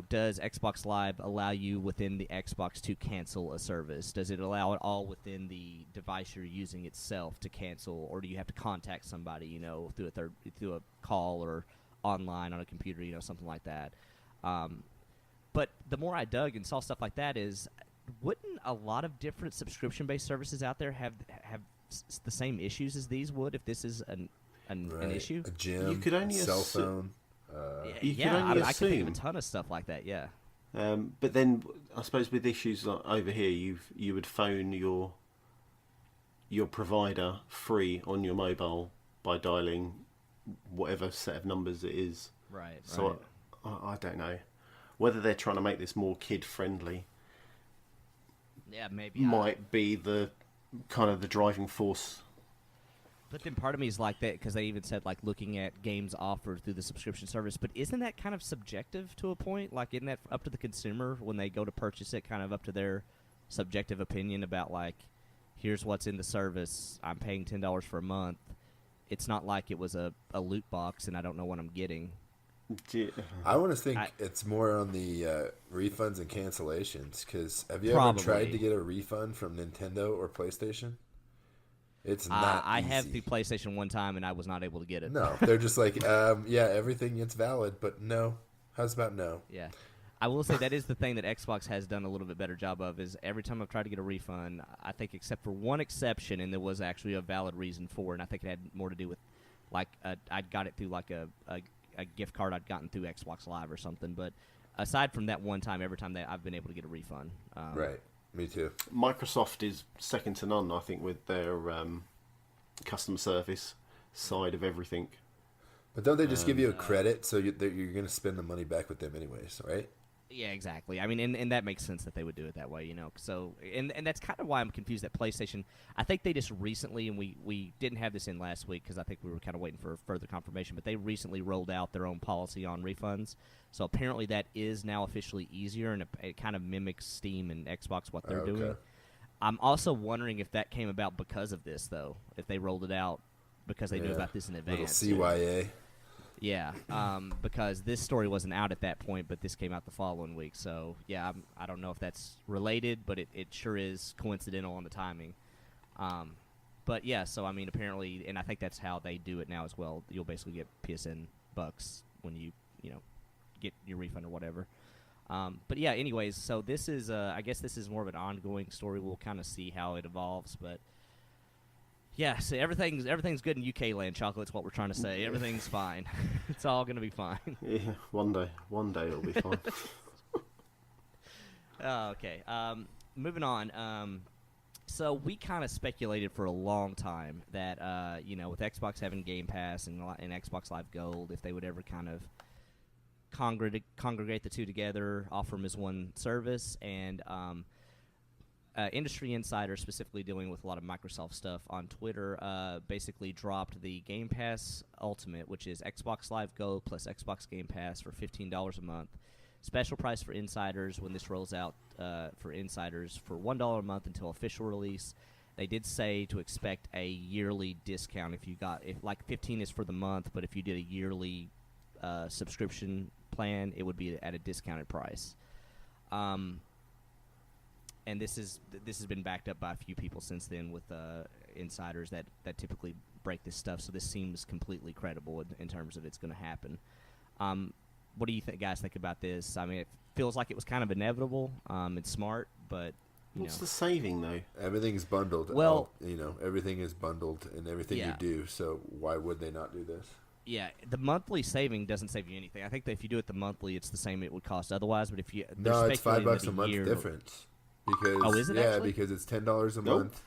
does Xbox Live allow you within the Xbox to cancel a service? Does it allow it all within the device you're using itself to cancel, or do you have to contact somebody, through a call or online on a computer, something like that? But the more I dug and saw stuff like that is, wouldn't a lot of different subscription-based services out there have the same issues as these would if this is an issue? A gym, You could only cell assume- phone. You could Yeah, only I could think of a assume. ton of stuff like that. Yeah. But then I suppose with issues like over here, you would phone your provider free on your mobile by dialing whatever set of numbers it is. Right. So I don't know whether they're trying to make this more kid friendly. Yeah, maybe. Might be the kind of the driving force. But then part of me is like that because they even said like looking at games offered through the subscription service. But isn't that kind of subjective to a point? Like, isn't that up to the consumer when they go to purchase it? Kind of up to their subjective opinion about like, here's what's in the service. I'm paying $10 for a month. It's not like it was a loot box and I don't know what I'm getting. Do- I want to think I- it's more on the refunds and cancellations. Because have you ever tried Probably. to get a refund from Nintendo or PlayStation? It's not I easy. have the PlayStation one time, and I was not able to get it. No, they're just like, yeah, everything it's valid, but no. How's about no? Yeah. I will say that is the thing that Xbox has done a little bit better job of is every time I've tried to get a refund, I think except for one exception, and there was actually a valid reason for it, and I think it had more to do with, like, I'd got it through, like, a gift card I'd gotten through Xbox Live or something. But aside from that one time, every time that I've been able to get a refund. Right. Me too. Microsoft is second to none, I think, with their customer service side of everything. But don't they just give you a credit so that you're going to spend the money back with them anyways, right? Yeah, exactly. I mean, and that makes sense that they would do it that way, you know. So, and that's kind of why I'm confused that PlayStation. I think they just recently, and we didn't have this in last week because I think we were kind of waiting for further confirmation. But they recently rolled out their own policy on refunds. So apparently that is now officially easier, and it kind of mimics Steam and Xbox what they're doing. I'm also wondering if that came about because of this, though. If they rolled it out because they knew about this in advance. Little CYA. Yeah, because this story wasn't out at that point, but this came out the following week. So, yeah, I don't know if that's related, but it sure is coincidental on the timing. But, yeah, so, I mean, apparently, and I think that's how they do it now as well. You'll basically get PSN bucks when you get your refund or whatever. But, yeah, anyways, so this is, I guess this is more of an ongoing story. We'll kind of see how it evolves, but... Yeah, so everything's good in UK land, Chocolate's what we're trying to say. Everything's fine. It's all going to be fine. Yeah, one day it'll be fine. Okay, moving on. So we kind of speculated for a long time that, with Xbox having Game Pass and Xbox Live Gold, if they would ever kind of congregate the two together, offer them as one service, and industry insider, specifically dealing with a lot of Microsoft stuff on Twitter, basically dropped the Game Pass Ultimate, which is Xbox Live Gold plus Xbox Game Pass for $15 a month. Special price for insiders when this rolls out for insiders for $1 a month until official release. They did say to expect a yearly discount if like 15 is for the month, but if you did a yearly subscription plan, it would be at a discounted price. And this has been backed up by a few people since then with insiders that typically break this stuff. So this seems completely credible in terms of it's going to happen. What do you guys think about this? I mean, it feels like it was kind of inevitable. It's smart, but What's the saving though? Everything's bundled. Well, everything is bundled in everything you do. So why would they not do this? Yeah, the monthly saving doesn't save you anything. I think that if you do it the monthly, it's the same it would cost otherwise. But if you it's $5 a month difference. Because is it actually? Because it's $10 a month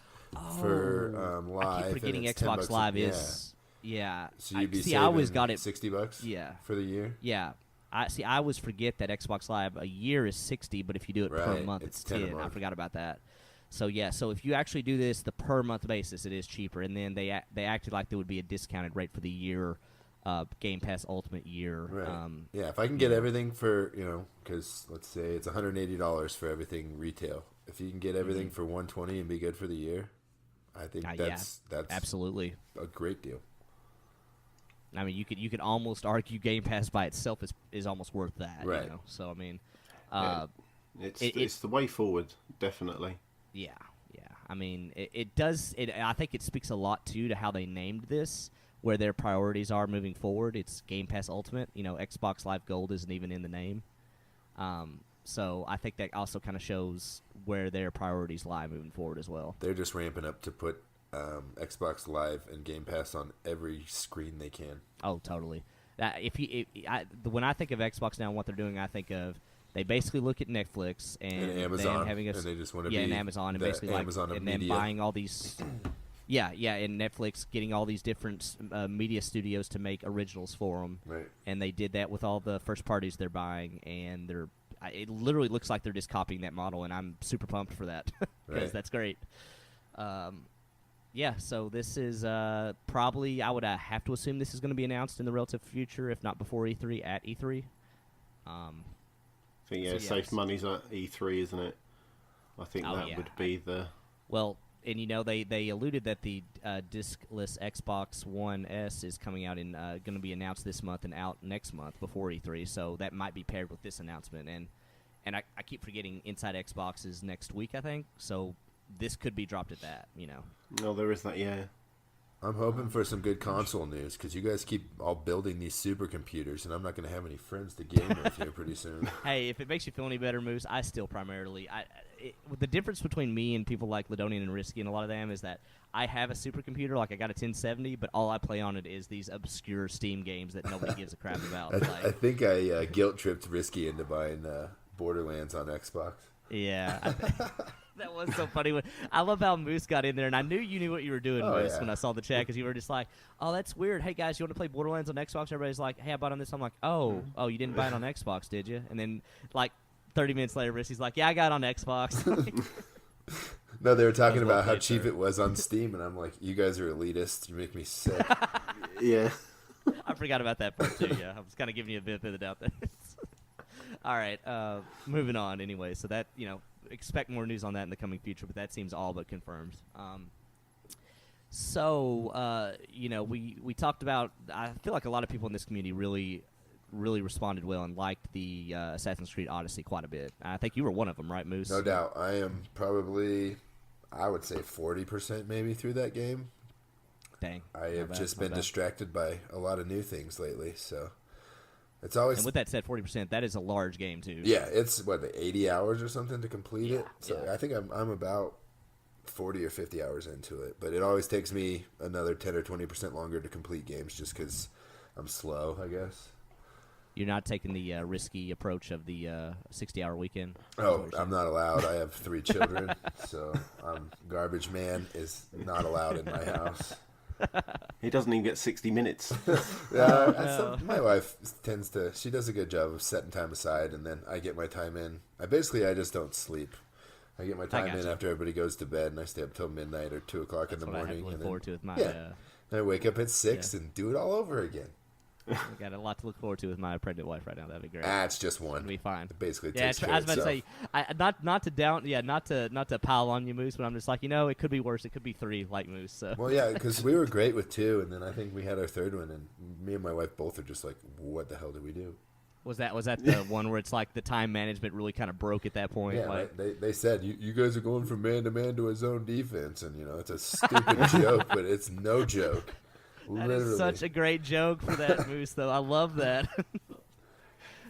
for live. I keep forgetting and it's Xbox $10 Live is So you'd be I always got it $60. Yeah. For the year. Yeah, I always forget that Xbox Live a year is 60, but if you do it per month, it's 10. I forgot about that. So yeah, so if you actually do this the per month basis, it is cheaper. And then they acted like there would be a discounted rate for the year. Game Pass Ultimate year. Right. If I can get everything for, because let's say it's $180 for everything retail. If you can get everything for $120 and be good for the year, I think that's absolutely a great deal. I mean, you could almost argue Game Pass by itself is almost worth that. Right. So I mean, it's the way forward, definitely. Yeah. I mean, it does. I think it speaks a lot too to how they named this. Where their priorities are moving forward. It's Game Pass Ultimate. Xbox Live Gold isn't even in the name. So I think that also kind of shows where their priorities lie moving forward as well. They're just ramping up to put Xbox Live and Game Pass on every screen they can. Oh, totally. When I think of Xbox now and what they're doing, I think of they basically look at Netflix and Amazon, having and they just want to be and Amazon and basically Amazon and media. then buying all these. Yeah, and Netflix getting all these different media studios to make originals for them. Right. And they did that with all the first parties they're buying, and it literally looks like they're just copying that model, and I'm super pumped for that because that's great. So this is probably, I would have to assume this is going to be announced in the relative future, if not before E3, at E3. I think safe money's at E3, isn't it? I think that would be the... Well, and they alluded that the discless Xbox One S is coming out in going to be announced this month and out next month before E3. So that might be paired with this announcement. And I keep forgetting Inside Xbox is next week, I think. So this could be dropped at that. No, there is that. Yeah. I'm hoping for some good console news because you guys keep all building these supercomputers, and I'm not going to have any friends to game with here pretty soon. Hey, if it makes you feel any better, Moose, I still primarily the difference between me and people like Ladonian and Risky and a lot of them is that I have a supercomputer, like I got a 1070, but all I play on it is these obscure Steam games that nobody gives a crap about. I think I guilt tripped Risky into buying Borderlands on Xbox. Yeah. That was so funny. I love how Moose got in there, and I knew you knew what you were doing, Moose, when I saw the chat, because you were just like, oh, that's weird. Hey, guys, you want to play Borderlands on Xbox? Everybody's like, hey, I bought on this. I'm like, oh, you didn't buy it on Xbox, did you? And then, like, 30 minutes later, Risky's like, yeah, I got it on Xbox. No, they were talking about how cheap it was on Steam, and I'm like, you guys are elitist. You make me sick. Yeah. I forgot about that part, too, yeah. I was kind of giving you a bit of the doubt there. All right, moving on anyway. So that, expect more news on that in the coming future, but that seems all but confirmed. We talked about, I feel like a lot of people in this community really responded well and liked the Assassin's Creed Odyssey quite a bit. I think you were one of them, right, Moose? No doubt. I am probably, I would say 40% maybe through that game. Dang. I have just been distracted by a lot of new things lately, so it's always. And with that said, 40%, that is a large game too. Yeah, it's 80 hours or something to complete it. So I think I'm about 40 or 50 hours into it, but it always takes me another 10 or 20% longer to complete games just because I'm slow, I guess. You're not taking the risky approach of the 60-hour weekend? Oh, I'm not allowed. I have 3 children, so garbage man is not allowed in my house. He doesn't even get 60 minutes. My wife she does a good job of setting time aside, and then I get my time in. I just don't sleep. I get my time in after everybody goes to bed, and I stay up till midnight or 2 o'clock in the morning. That's what I have to look forward to with my... Then I wake up at 6 and do it all over again. We got a lot to look forward to with my pregnant wife right now. That'd be great. It's just one. It'll be fine. It basically takes care I was about of to say, not to pile on you, Moose, but I'm just like, it could be worse. It could be 3, like Moose. So. Well, yeah, because we were great with 2, and then I think we had our 3rd one, and me and my wife both are just like, what the hell did we do? Was that the one where it's like the time management really kind of broke at that point? Yeah, like, they said you guys are going from man to man to a zone defense, and it's a stupid joke, but it's no joke. That is such a great joke for that, Moose, though. I love that.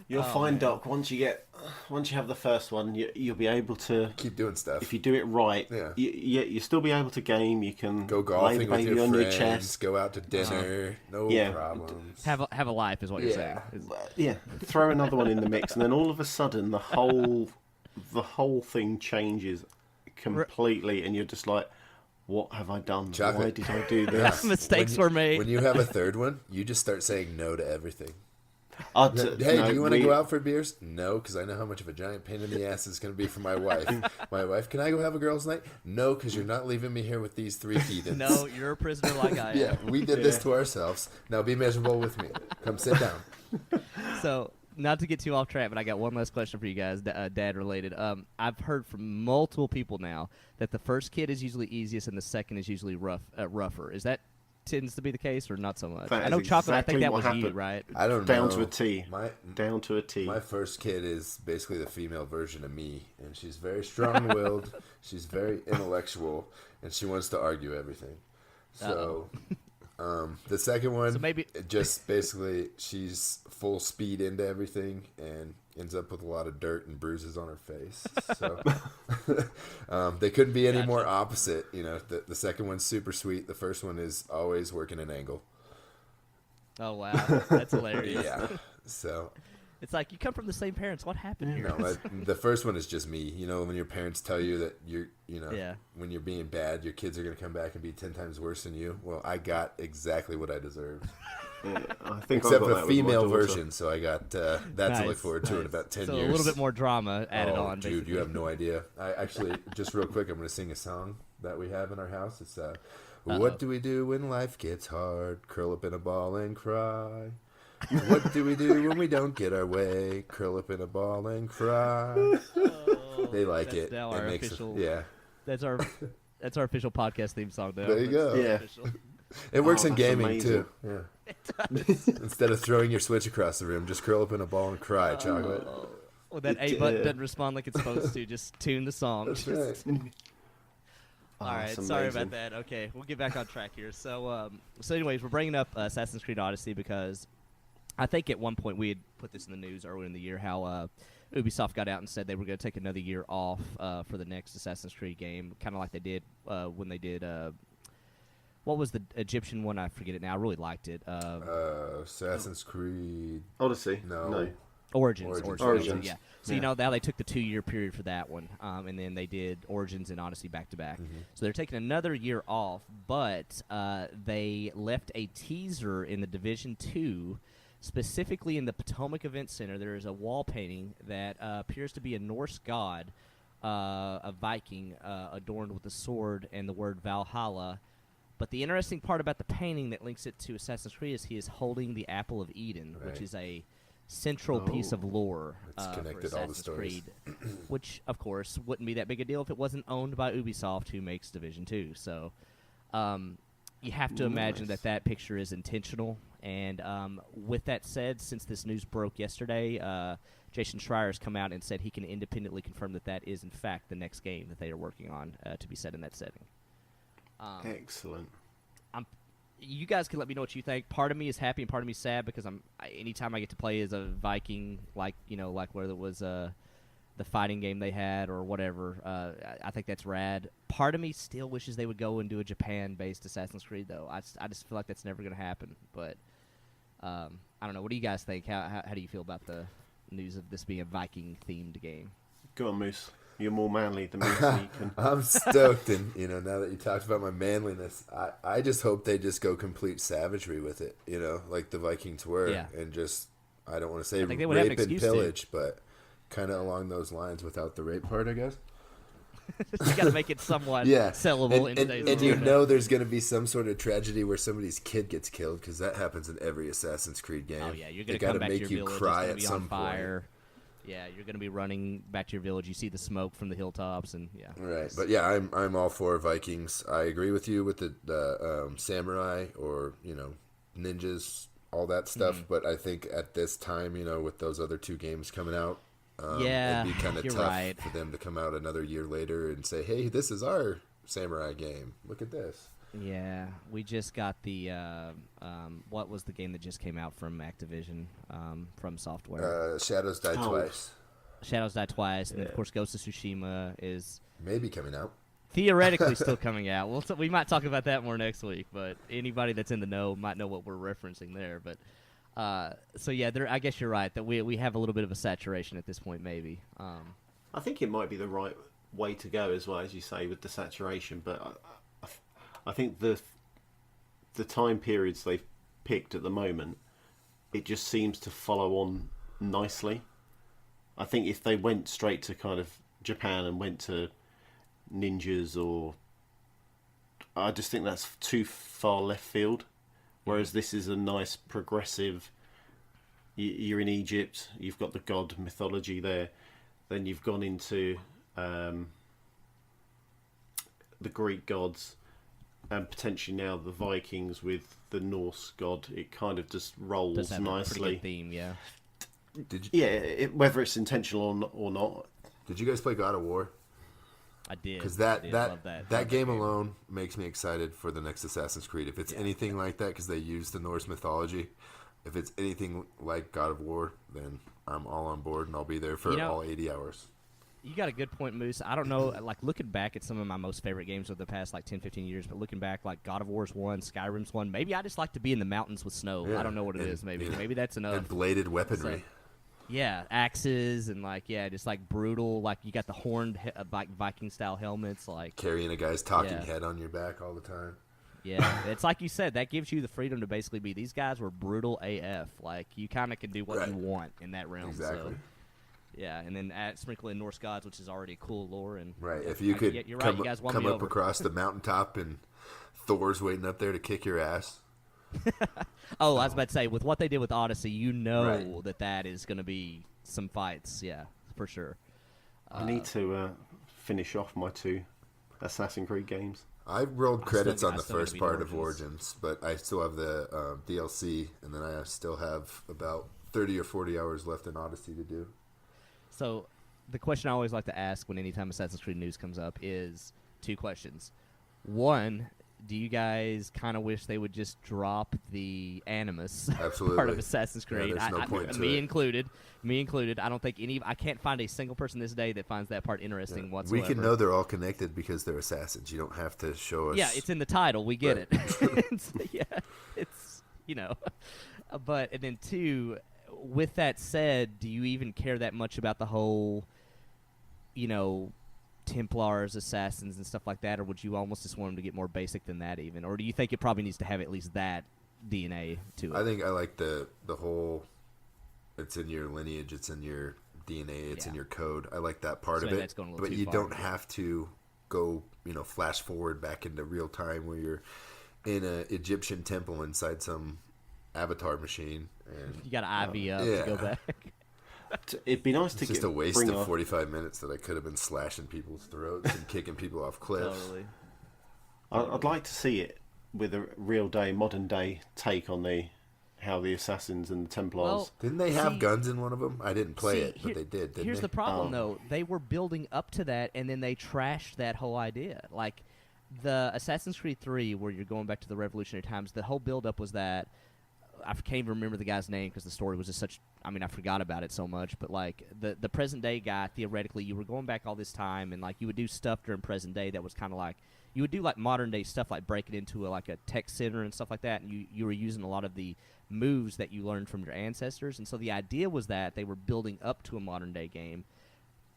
You'll find, Doc, once you have the first one, you'll be able to keep doing stuff. If you do it right, you still be able to game. You can go golfing with your friends, your chest, go out to dinner, no problems. Have a life is what you're saying. Yeah, throw another one in the mix, and then all of a sudden the whole thing changes completely, and you're just like, what have I done? Chocolate. Why did I do this? Mistakes were made. When you have a 3rd one, you just start saying no to everything. Hey, do you want to go out for beers? No, because I know how much of a giant pain in the ass it's going to be for my wife. My wife, can I go have a girls' night? No, because you're not leaving me here with these 3 heathens. No, you're a prisoner like I am. Yeah, we did this to ourselves. Now be miserable with me. Come sit down. So, not to get too off track, but I got one last question for you guys, dad related. I've heard from multiple people now that the first kid is usually easiest and the second is usually rougher. Is that tends to be the case or not so much? I know Chocolate. I think that was you, right? I don't know. Down to a T. Down to a T. My first kid is basically the female version of me, and she's very strong-willed. She's very intellectual, and she wants to argue everything. So. The second one, so maybe just basically she's full speed into everything and ends up with a lot of dirt and bruises on her face. So they couldn't be any more opposite. The second one's super sweet. The first one is always working an angle. Oh wow, that's hilarious. Yeah. So it's like you come from the same parents. What happened here? No, the first one is just me. When your parents tell you that when you're being bad, your kids are going to come back and be 10 times worse than you. Well, I got exactly what I deserved. Yeah, I think except for the female version, so I got that to look forward to in about 10 years. So a little bit more drama added on. Dude, basically. You have no idea. I actually, just real quick, I'm going to sing a song that we have in our house. It's what do we do when life gets hard? Curl up in a ball and cry. What do we do when we don't get our way? Curl up in a ball and cry. They like it. Now our official. Yeah. That's our That's our official podcast theme song. Now. There you go. Yeah. Official. It works in that's gaming amazing. too. Yeah. Instead of throwing your Switch across the room, just curl up in a ball and cry, chocolate. When that A It, button uh, doesn't respond like it's supposed to, just tune the song. That's right. All right, that's sorry amazing. about that. Okay, we'll get back on track here. So, anyways, we're bringing up Assassin's Creed Odyssey because I think at one point we had put this in the news earlier in the year how Ubisoft got out and said they were going to take another year off for the next Assassin's Creed game, kind of like they did when they did. What was the Egyptian one? I forget it now. I really liked it. Assassin's Creed. Odyssey. No. Origins. Origins. Yeah. So, Yeah. now they took the 2-year period for that one, and then they did Origins and Odyssey back-to-back. So they're taking another year off, but they left a teaser in the Division 2, specifically in the Potomac Event Center. There is a wall painting that appears to be a Norse god, a Viking, adorned with a sword and the word Valhalla. But the interesting part about the painting that links it to Assassin's Creed is he is holding the Apple of Eden, which Right. is a central piece of lore It's for connected all the Assassin's stories. Creed, which, of course, wouldn't be that big a deal if it wasn't owned by Ubisoft, who makes Division 2. So you have to imagine Nice. that picture is intentional. And with that said, since this news broke yesterday, Jason Schreier has come out and said he can independently confirm that that is, in fact, the next game that they are working on to be set in that setting. Excellent. You guys can let me know what you think. Part of me is happy and part of me is sad because anytime I get to play as a Viking, like whether it was the fighting game they had or whatever, I think that's rad. Part of me still wishes they would go and do a Japan-based Assassin's Creed, though. I just feel like that's never going to happen. But I don't know. What do you guys think? How do you feel about the news of this being a Viking-themed game? Go on, Moose. You're more manly than me, so you can. I'm stoked, and now that you talked about my manliness, I just hope they just go complete savagery with it, like the Vikings were, Yeah. and just I don't want to say I think they would have an rape and excuse to. pillage, but kind of along those lines without the rape part, I guess. You got to make it somewhat Yeah, sellable and in today's and world. there's going to be some sort of tragedy where somebody's kid gets killed because that happens in every Assassin's Creed game. Oh yeah, you're They gonna come gotta back make to your you village. cry It's at gonna be some on fire. Yeah, you're gonna be running back to your village. You see the smoke from the hilltops, and yeah. Right, but yeah, I'm all for Vikings. I agree with you with the samurai or ninjas, all that stuff. Mm-hmm. But I think at this time, with those other two games coming out, Yeah, it'd be kind of you're tough right. for them to come out another year later and say, "Hey, this is our samurai game. Look at this." Yeah, we just got the what was the game that just came out from Activision, from Software? Shadows Die Oh. Twice, Shadows Die Twice, and Yeah. of course Ghost of Tsushima is maybe coming out. theoretically still coming out. We might talk about that more next week, but anybody that's in the know might know what we're referencing there. But so yeah, I guess you're right that we have a little bit of a saturation at this point, maybe. I think it might be the right way to go as well, as you say, with the saturation. But I think the time periods they've picked at the moment, it just seems to follow on nicely. I think if they went straight to kind of Japan and went to ninjas, or I just think that's too far left field. Whereas this is a nice progressive. You're in Egypt, you've got the god mythology there, then you've gone into the Greek gods, and potentially now the Vikings with the Norse god. It kind of just rolls Does have a pretty nicely. good theme, yeah. Did you Yeah, whether it's intentional or not. Did you guys play God of War? I did. Because I did love that. that game alone makes me excited for the next Assassin's Creed. If it's anything like that, because they use the Norse mythology, if it's anything like God of War, then I'm all on board and I'll be there for all 80 hours. You got a good point, Moose. I don't know, like, looking back at some of my most favorite games of the past, 10, 15 years, but looking back, like, God of War's one, Skyrim's one, maybe I just like to be in the mountains with snow. Yeah, I don't know what it and, is, maybe. you know, Maybe that's enough. And bladed weaponry. Yeah, axes and, just, brutal, you got the horned, Viking-style helmets, Carrying a guy's talking Yeah. head on your back all the time. Yeah, it's like you said, that gives you the freedom to basically be, these guys were brutal AF. You kind of can do what you want in that realm. Exactly. So, yeah, and then sprinkle in Norse gods, which is already a cool lore. And Right. If you could you're right, come, you guys won come me up over. across the mountaintop and Thor's waiting up there to kick your ass. Oh, I was about to say, with what they did with Odyssey, Right. that is going to be some fights. Yeah, for sure. I need to finish off my two Assassin's Creed games. I rolled credits on the still gotta first beat part of Origins. Origins, but I still have the DLC, and then I still have about 30 or 40 hours left in Odyssey to do. So, the question I always like to ask when anytime Assassin's Creed news comes up is two questions. One, do you guys kind of wish they would just drop the Animus Absolutely. part of Assassin's Yeah, Creed? there's no point to me it. included. Me included. I don't think I can't find a single person this day that finds that part interesting whatsoever. We can know they're all connected because they're assassins. You don't have to show us. Yeah, it's in the title. We get Right. it. Yeah, it's But and then two, with that said, do you even care that much about the whole, Templars, assassins, and stuff like that, or would you almost just want them to get more basic than that even, or do you think it probably needs to have at least that DNA to it? I think I like the whole. It's in your lineage. It's in your DNA. It's in your code. I like that part So of it. that's going a little But too you far. don't have to go, flash forward back into real time where you're in an Egyptian temple inside some avatar machine. And You got to IV up yeah. to go back. It'd be nice to it's just get a waste bring of off- 45 minutes that I could have been slashing people's throats and kicking people off cliffs. Totally. I'd like to see it with a modern day take on how the assassins and the Templars. Well, Didn't they have See- guns in one of them? I didn't play See, it, but they did, didn't Here's they? the problem, Oh. though. They were building up to that, and then they trashed that whole idea. Like, the Assassin's Creed 3, where you're going back to the Revolutionary times, the whole build-up was that I can't even remember the guy's name because the story was just such. I mean, I forgot about it so much. But like the present day guy, theoretically, you were going back all this time, and like you would do stuff during present day that was kind of like you would do like modern day stuff, like breaking into like a tech center and stuff like that, and you were using a lot of the moves that you learned from your ancestors. And so the idea was that they were building up to a modern day game.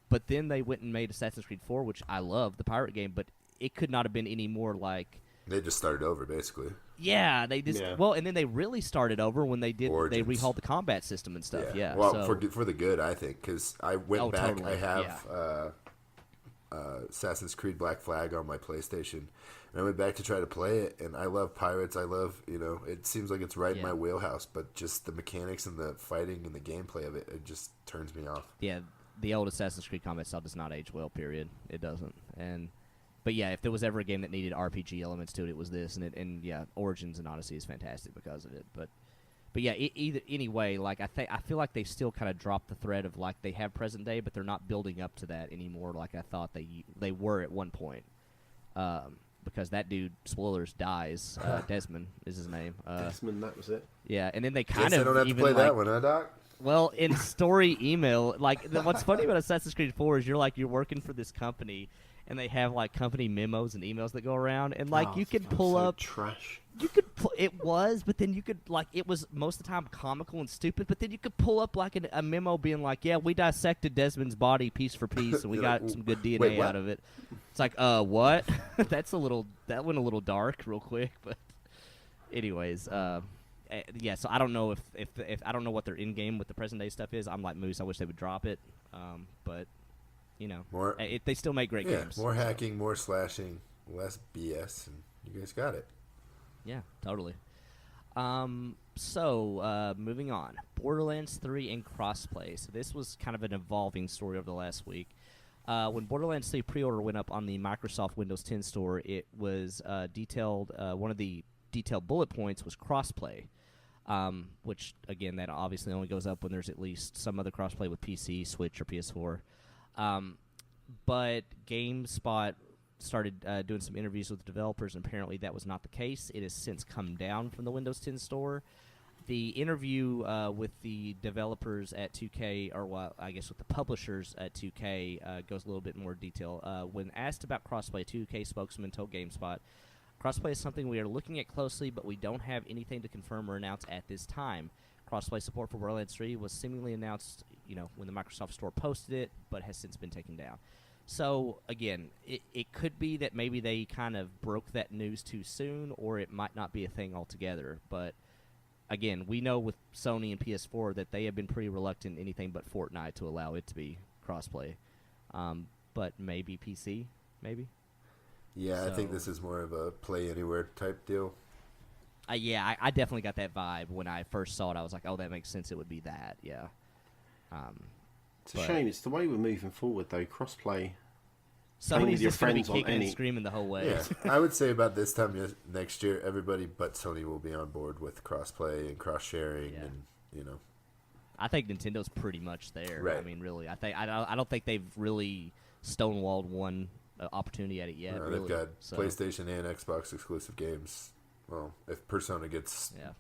But then they went and made Assassin's Creed 4, which I love, the pirate game, but it could not have been any more like. They just started over, basically. Yeah, they just Yeah. well, and then they really started over when they Origins. rehauled the combat system and stuff. Yeah, Well, so, for the good, I think, because I went Oh, back. totally, I have Assassin's Creed Black Flag on my PlayStation, and I went back to try to play it. And I love pirates. I love, it seems like it's right in Yeah. my wheelhouse. But just the mechanics and the fighting and the gameplay of it just turns me off. yeah, the old Assassin's Creed combat style does not age well. Period. It doesn't. But yeah, if there was ever a game that needed RPG elements to it, it was this. And yeah, Origins and Odyssey is fantastic because of it. But yeah, anyway, like I feel like they still kind of dropped the thread of like they have present day, but they're not building up to that anymore. Like I thought they were at one point. Because that dude, spoilers, dies. Desmond is his name. Desmond, that was it. Yeah, and then they kind Guess I of don't have to even play like, that one, huh, Doc? well, in story email, like what's funny about Assassin's Creed 4 is you're working for this company, and they have like company memos and emails that go around, and like Oh, you could I'm pull so up. trash. You could it was, but then you could like it was most of the time comical and stupid. But then you could pull up like a memo being like, "Yeah, we dissected Desmond's body piece for piece, and we You're got like, some good wait, DNA what? out of it." It's like, what? That went a little dark real quick. But anyways, yeah. So I don't know if I don't know what their in game with the present day stuff is. I'm like Moose. I wish they would drop it. But More, they still make great games. more hacking, more slashing, less BS, and you guys got it. Yeah, totally. So moving on, Borderlands 3 and crossplay. So this was kind of an evolving story over the last week. When Borderlands 3 pre-order went up on the Microsoft Windows 10 store, it was detailed. One of the detailed bullet points was crossplay, which again, that obviously only goes up when there's at least some other crossplay with PC, Switch, or PS4. But GameSpot started doing some interviews with developers, and apparently that was not the case. It has since come down from the Windows 10 store. The interview with the developers at 2K, or well, I guess with the publishers at 2K, goes a little bit more detail. When asked about crossplay, 2K spokesman told GameSpot, "Crossplay is something we are looking at closely, but we don't have anything to confirm or announce at this time. Crossplay support for Borderlands 3 was seemingly announced, when the Microsoft Store posted it, but has since been taken down." So, again, it could be that maybe they kind of broke that news too soon, or it might not be a thing altogether. But, again, we know with Sony and PS4 that they have been pretty reluctant anything but Fortnite to allow it to be crossplay. But maybe PC, maybe? Yeah, I think So- this is more of a play anywhere type deal. Yeah, I definitely got that vibe when I first saw it. I was like, oh, that makes sense. It would be that, yeah. It's a But- shame. It's the way we're moving forward, though. Crossplay playing with Sony's your just going to be friends on kicking and any. screaming the whole way. Yeah, I would say about this time next year, everybody but Sony will be on board with crossplay and cross sharing, Yeah. and I think Nintendo's pretty much there. I Right. mean, really, I don't think they've really stonewalled one opportunity at it yet. Really. they've got So, PlayStation and Xbox exclusive games. Well, if Persona gets Yeah.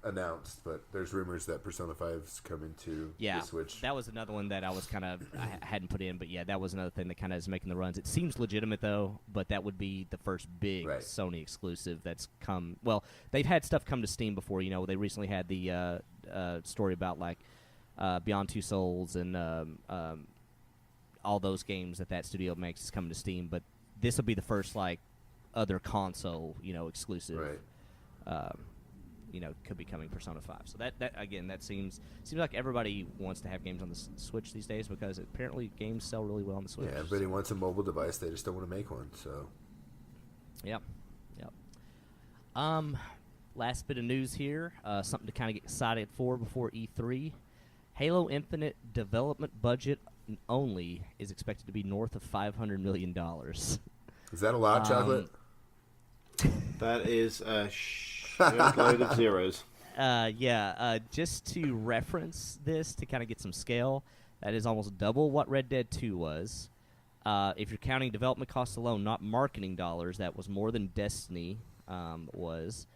announced, but there's rumors that Persona 5's coming to Yeah, the Switch. that was another one that I was kind of I hadn't put in, but yeah, that was another thing that kind of is making the runs. It seems legitimate though, but that would be the first big Right. Sony exclusive that's come. Well, they've had stuff come to Steam before. You know, they recently had the story about like Beyond Two Souls and all those games that studio makes is coming to Steam, but this will be the first like other console exclusive. Right. Could be coming Persona 5. So that again, that seems like everybody wants to have games on the Switch these days because apparently games sell really well on the Switch. Yeah, everybody wants a mobile device. They just don't want to make one. So, Yep. Last bit of news here. Something to kind of get excited for before E3. Halo Infinite development budget only is expected to be north of $500 million. is that a lot, Chocolate? That is a load of zeros. Just to reference this to kind of get some scale, that is almost double what Red Dead 2 was. If you're counting development costs alone, not marketing dollars, that was more than Destiny was.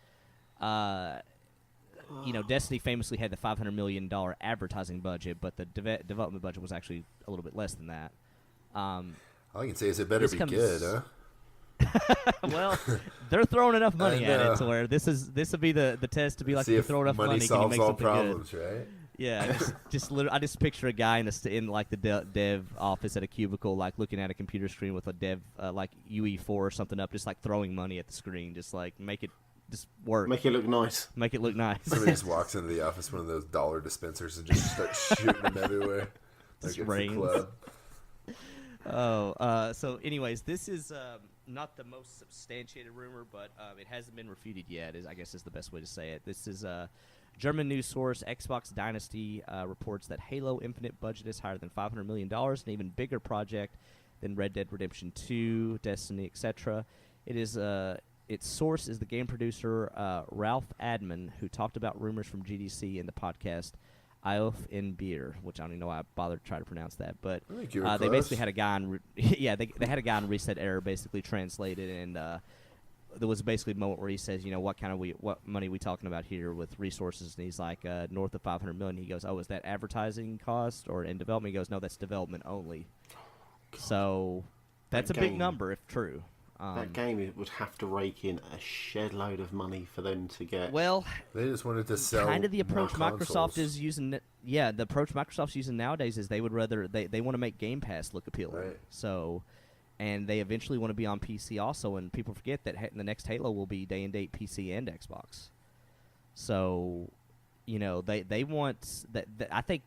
Destiny famously had the $500 million advertising budget, but the development budget was actually a little bit less than that. All I can say is it better this be comes- good, huh? Well, they're throwing enough money I at know. it to where this will be the test to be like, See if you if throw enough money money, can you solves make all something good? problems, right? Yeah, I just picture a guy in like the dev office at a cubicle, like looking at a computer screen with a dev like UE4 or something up, just like throwing money at the screen, just like make it just work, Make it look nice. make it look nice. Somebody just walks into the office, one of those dollar dispensers, and just starts shooting them everywhere. Just Like it's rains. a club. So anyways, this is not the most substantiated rumor, but it hasn't been refuted yet. I guess is the best way to say it. This is German news source Xbox Dynasty reports that Halo Infinite budget is higher than $500 million, an even bigger project than Red Dead Redemption 2, Destiny, etc. It is its source is the game producer Ralph Adman, who talked about rumors from GDC in the podcast Iof in Beer, which I don't even know why I bothered to try to pronounce that, but I think you were they close. basically had a guy on they had a guy on Reset Error basically translated, and there was basically a moment where he says, what money are we talking about here with resources, and he's like north of $500 million. He goes, oh, is that advertising cost or in development? He goes, no, that's development only. So that's That a big game- number if true. That game would have to rake in a shed load of money for them to get. Well, They just wanted to sell. kind of the more approach Microsoft consoles. is using. Yeah, the approach Microsoft's using nowadays is they would rather they want to make Game Pass look appealing. Right. So, and they eventually want to be on PC also. And people forget that the next Halo will be day and date PC and Xbox. So, they want that. I think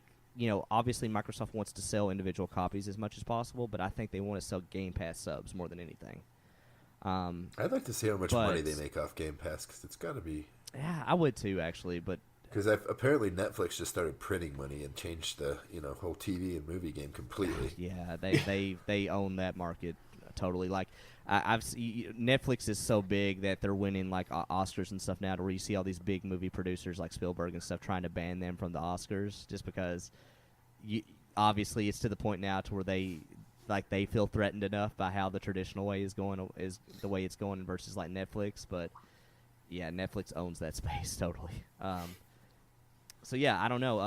obviously Microsoft wants to sell individual copies as much as possible, but I think they want to sell Game Pass subs more than anything. I'd like to see how much but- money they make off Game Pass, because it's got to be. Yeah, I would too actually, but. Because apparently Netflix just started printing money and changed the whole TV and movie game completely. Yeah, they own that market totally. Like Netflix is so big that they're winning like Oscars and stuff now. To where you see all these big movie producers like Spielberg and stuff trying to ban them from the Oscars just because. Obviously, it's to the point now to where they feel threatened enough by how the traditional way is the way it's going versus like Netflix. But yeah, Netflix owns that space totally. So yeah, I don't know.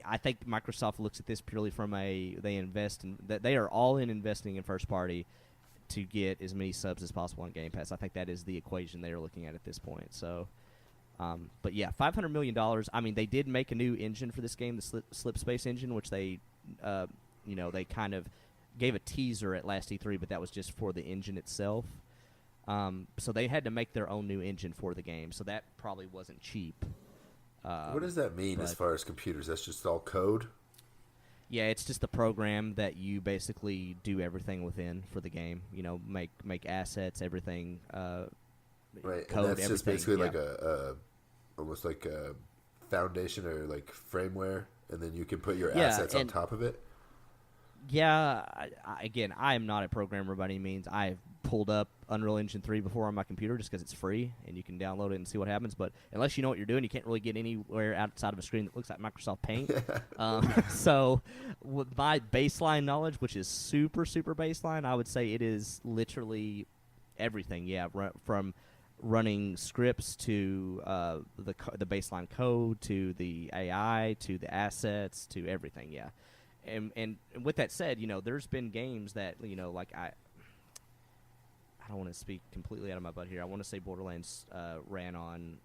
I think Microsoft looks at this purely from they invest in that they are all in investing in first party to get as many subs as possible on Game Pass. I think that is the equation they are looking at this point. So, but yeah, $500 million. I mean, they did make a new engine for this game, the Slip Space engine, which they kind of gave a teaser at last E3, but that was just for the engine itself. So they had to make their own new engine for the game. So that probably wasn't cheap. What does that mean as but- far as computers? That's just all code? Yeah, it's just the program that you basically do everything within for the game. Make assets, everything. Right, Code, and that's just everything, basically yeah. like a almost like a foundation or like firmware, and then you can put your Yeah, assets on and- top of it. Yeah, again, I am not a programmer by any means. I've pulled up Unreal Engine 3 before on my computer just because it's free and you can download it and see what happens. But unless you know what you're doing, you can't really get anywhere outside of a screen that looks like Microsoft Paint. So with my baseline knowledge, which is super, super baseline, I would say it is literally everything. Yeah, from running scripts to the baseline code to the AI to the assets to everything. Yeah. And with that said, there's been games that, like I don't want to speak completely out of my butt here. I want to say Borderlands ran on,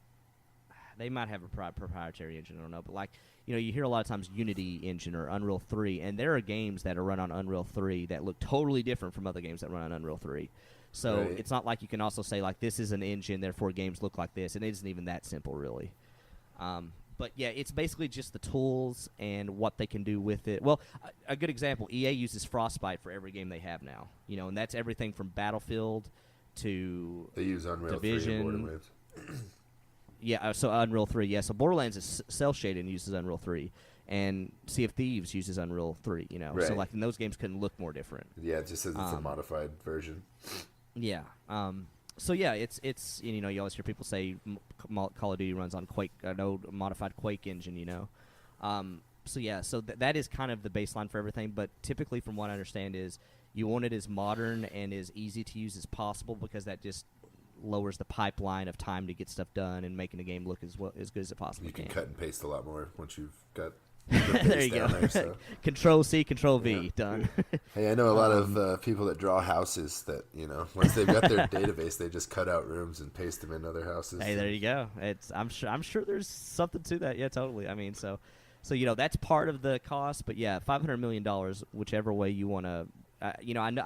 they might have a proprietary engine, I don't know, but like, you hear a lot of times Unity engine or Unreal 3, and there are games that are run on Unreal 3 that look totally different from other games that run on Unreal 3. So Right. it's not like you can also say, like, this is an engine, therefore games look like this, and it isn't even that simple, really. But yeah, it's basically just the tools and what they can do with it. Well, a good example, EA uses Frostbite for every game they have now. And that's everything from Battlefield to They use Unreal Division. 3 and Borderlands. Yeah, so Unreal 3. Yeah, so Borderlands is cel shaded and uses Unreal 3, and Sea of Thieves uses Unreal 3. So Right. like, and those games couldn't look more different. Yeah, it just says it's a modified version. Yeah. So yeah, it's you always hear people say Call of Duty runs on Quake, an old modified Quake engine. So yeah, so that is kind of the baseline for everything. But typically, from what I understand, is you want it as modern and as easy to use as possible because that just lowers the pipeline of time to get stuff done and making the game look as good as it possibly You can can. cut and paste a lot more once you've got There you go. There, so. Control C, Control V, Yeah. done. Hey, I know a lot of people that draw houses that, once they've got their database, they just cut out rooms and paste them in other houses. Hey, there you go. I'm sure there's something to that. Yeah, totally. I mean, so that's part of the cost, but yeah, $500 million, whichever way you want to. I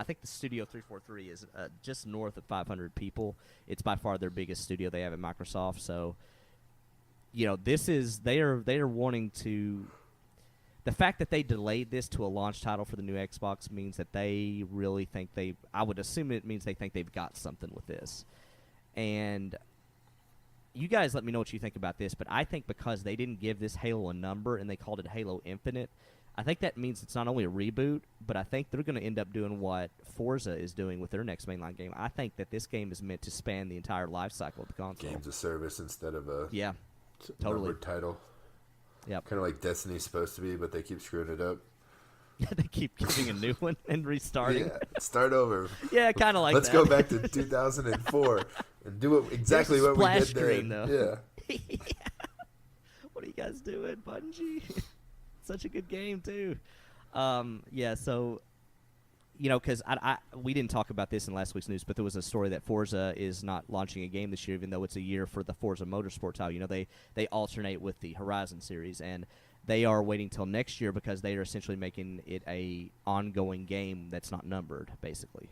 think the Studio 343 is just north of 500 people. It's by far their biggest studio they have at Microsoft. So, they are wanting to. The fact that they delayed this to a launch title for the new Xbox means that they really think I would assume it means they think they've got something with this. And you guys let me know what you think about this, but I think because they didn't give this Halo a number and they called it Halo Infinite, I think that means it's not only a reboot, but I think they're going to end up doing what Forza is doing with their next mainline game. I think that this game is meant to span the entire life cycle of the console. Games of service instead of a Yeah, totally. numbered title. Yep. Kind of like Destiny's supposed to be, but they keep screwing it up. They keep giving a new one and restarting. Yeah, start over. Yeah, kind of like Let's that. go back to 2004 and do exactly what we splash did screen, then. though. Yeah. What are you guys doing, Bungie? Such a good game too. Yeah, so because we didn't talk about this in last week's news, but there was a story that Forza is not launching a game this year, even though it's a year for the Forza Motorsport title. They alternate with the Horizon series, and they are waiting till next year because they are essentially making it a ongoing game that's not numbered, basically.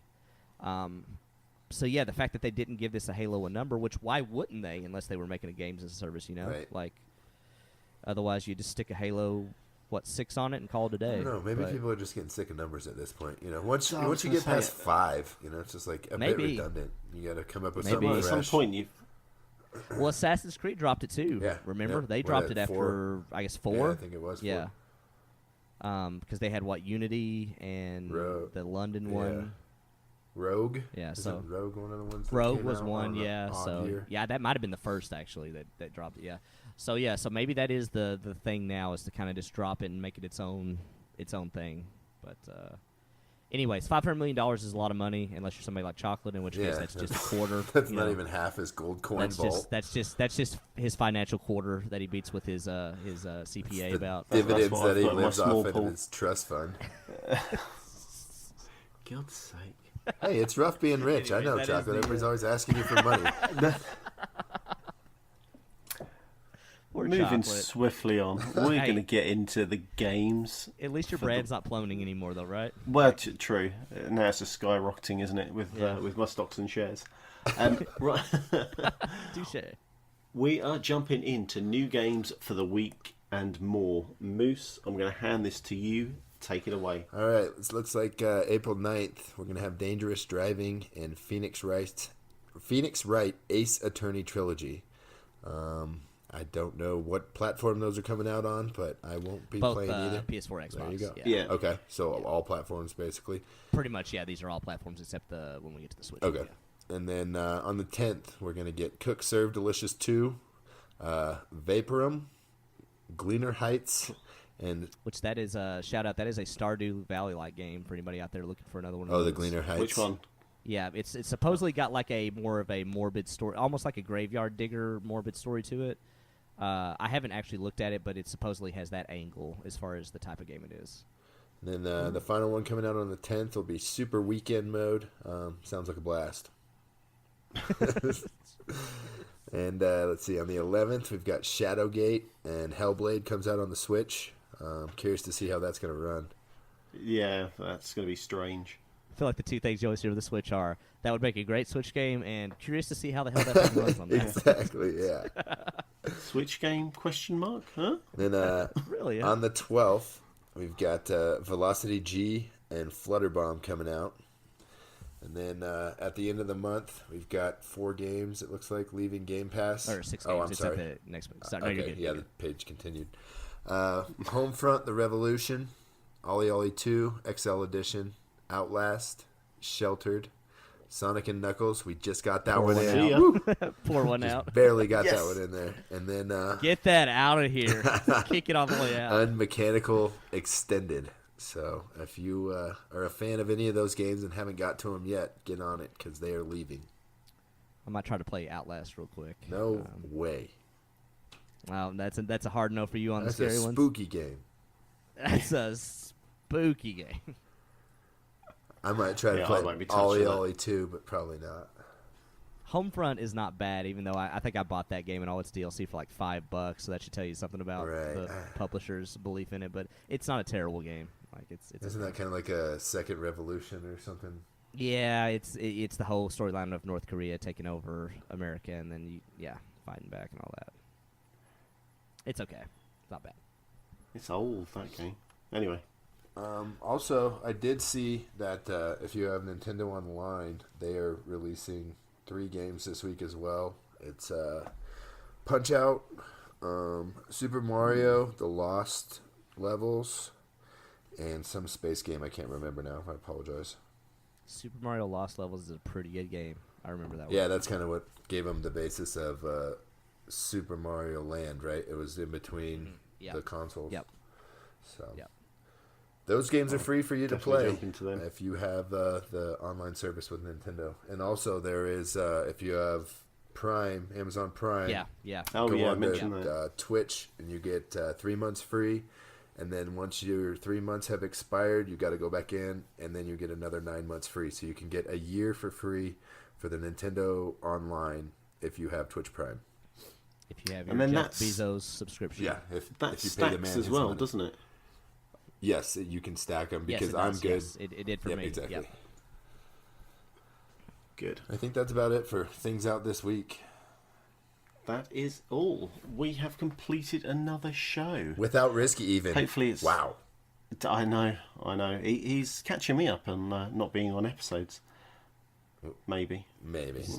So yeah, the fact that they didn't give this a Halo a number, which why wouldn't they unless they were making a games as a service, Right. Like otherwise you just stick a Halo 6 on it and call it a I day. don't know. Maybe But people are just getting sick of numbers at this point. Once So I was you gonna get past say- 5, it's just like a Maybe. bit redundant. You got to come up with Maybe. something Well, at some fresh. point, you Well, Assassin's Creed dropped it too. Yeah, Remember? yeah. They What, dropped at it after 4? I guess Yeah, 4. I think it was 4. Yeah. Because they had Unity and the London one. Rogue. Yeah, Isn't so Rogue one of the ones. That Rogue came was out one, on an yeah. odd So year? yeah, that might have been the first actually that dropped it. Yeah. So maybe that is the thing now is to kind of just drop it and make it its own thing. But anyways, $500 million is a lot of money unless you're somebody like Chocolate, in which case Yeah, that's just a quarter. That's you not know. even half his gold coin That's vault. just his financial quarter that he beats with his CPA the about. dividends what that I've he got in my lives small off pool. in his trust fund. God's sake. Hey, it's rough being rich. I Anyways, know, that is Chocolate. the, Everybody's always asking you for money. Poor Moving Chocolate. swiftly on, we're Hey. going to get into the games. At least your brand's not plummeting anymore, though, right? Well, true. Now it's just skyrocketing, isn't it, Yeah. with my stocks and shares. Right. Touche. We are jumping into new games for the week and more. Moose, I'm going to hand this to you. Take it away. All right, it looks like April 9th, we're going to have Dangerous Driving and Phoenix Wright Ace Attorney Trilogy. I don't know what platform those are coming out on, but I won't be Both playing either. PS4, Xbox. There you go. Yeah. Okay, so all platforms basically. Pretty much, yeah. These are all platforms except when we get to the Switch. Okay. Yeah. And then on the 10th, we're going to get Cook Serve Delicious 2, Vaporum, Gleaner Heights, and... Which that is a shout out. That is a Stardew Valley-like game for anybody out there looking for another one of those. the Gleaner Heights. Which one? Yeah, it's supposedly got like a more of a morbid story, almost like a Graveyard Digger morbid story to it. I haven't actually looked at it, but it supposedly has that angle as far as the type of game it is. And then the final one coming out on the 10th will be Super Weekend Mode. Sounds like a blast. And let's see, on the 11th, we've got Shadowgate, and Hellblade comes out on the Switch. Curious to see how that's going to run. Yeah, that's going to be strange. I feel like the two things you always hear with the Switch are that would make a great Switch game, and curious to see how the hell that thing runs on that. Exactly, yeah. Switch game, question mark, huh? Then Really? Yeah. on the 12th, we've got Velocity G and Flutterbomb coming out. And then at the end of the month, we've got 4 games, it looks like, leaving Game Pass. Or 6 games. Oh, I'm it's sorry. at the next one. Sorry, no, Okay, you're good. yeah, the page continued. Homefront, The Revolution, Ollie Ollie 2, XL Edition, Outlast, Sheltered, Sonic and Knuckles. We just got that one in. See ya. Woo! Pour one out. Barely got Yes. that one in there. And then Get that out of here. Kick it all the way out. Unmechanical Extended. So if you are a fan of any of those games and haven't got to them yet, get on it because they are leaving. I might try to play Outlast real quick. No way. Well, that's a hard no for you on That's the a scary ones. spooky game. That's a spooky game. I might try to Yeah, I play won't be touching Ollie that. Ollie 2, but probably not. Homefront is not bad, even though I think I bought that game and all its DLC for like $5, so that should tell you something about Right. the publisher's belief in it. But it's not a terrible game. Like it's Isn't that kind of like a second revolution or something? yeah, it's the whole storyline of North Korea taking over America and then fighting back and all that. It's okay. It's not bad. It's old, that game. Anyway. Also, I did see that if you have Nintendo Online, they are releasing 3 games this week as well. It's Punch Out, Super Mario, The Lost Levels, and some space game I can't remember now. I apologize. Super Mario Lost Levels is a pretty good game. I remember that one. Yeah, that's kind of what gave them the basis of Super Mario Land, right? It was in between Yep. the consoles. Yep. So Yep. those games are free for you to Definitely play jump into them. if you have the online service with Nintendo. And also there is if you have Prime, Amazon Prime. Yeah. Oh, go yeah, I on mentioned to, that. Twitch, and you get 3 months free. And then once your 3 months have expired, you got to go back in, and then you get another 9 months free. So you can get a year for free for the Nintendo Online if you have Twitch Prime. If you have your And then Jeff that's- Bezos subscription. Yeah, if That you pay the stacks man as his well, money. doesn't it? Yes, you can stack them Yes, because it I'm does, good. yes. It did for Yep, me. exactly. Yep. Good. I think that's about it for things out this week. That is all. We have completed another show. Without Risky even. Hopefully it's... Wow. I know. He's catching me up and not being on episodes. Maybe. Maybe. He's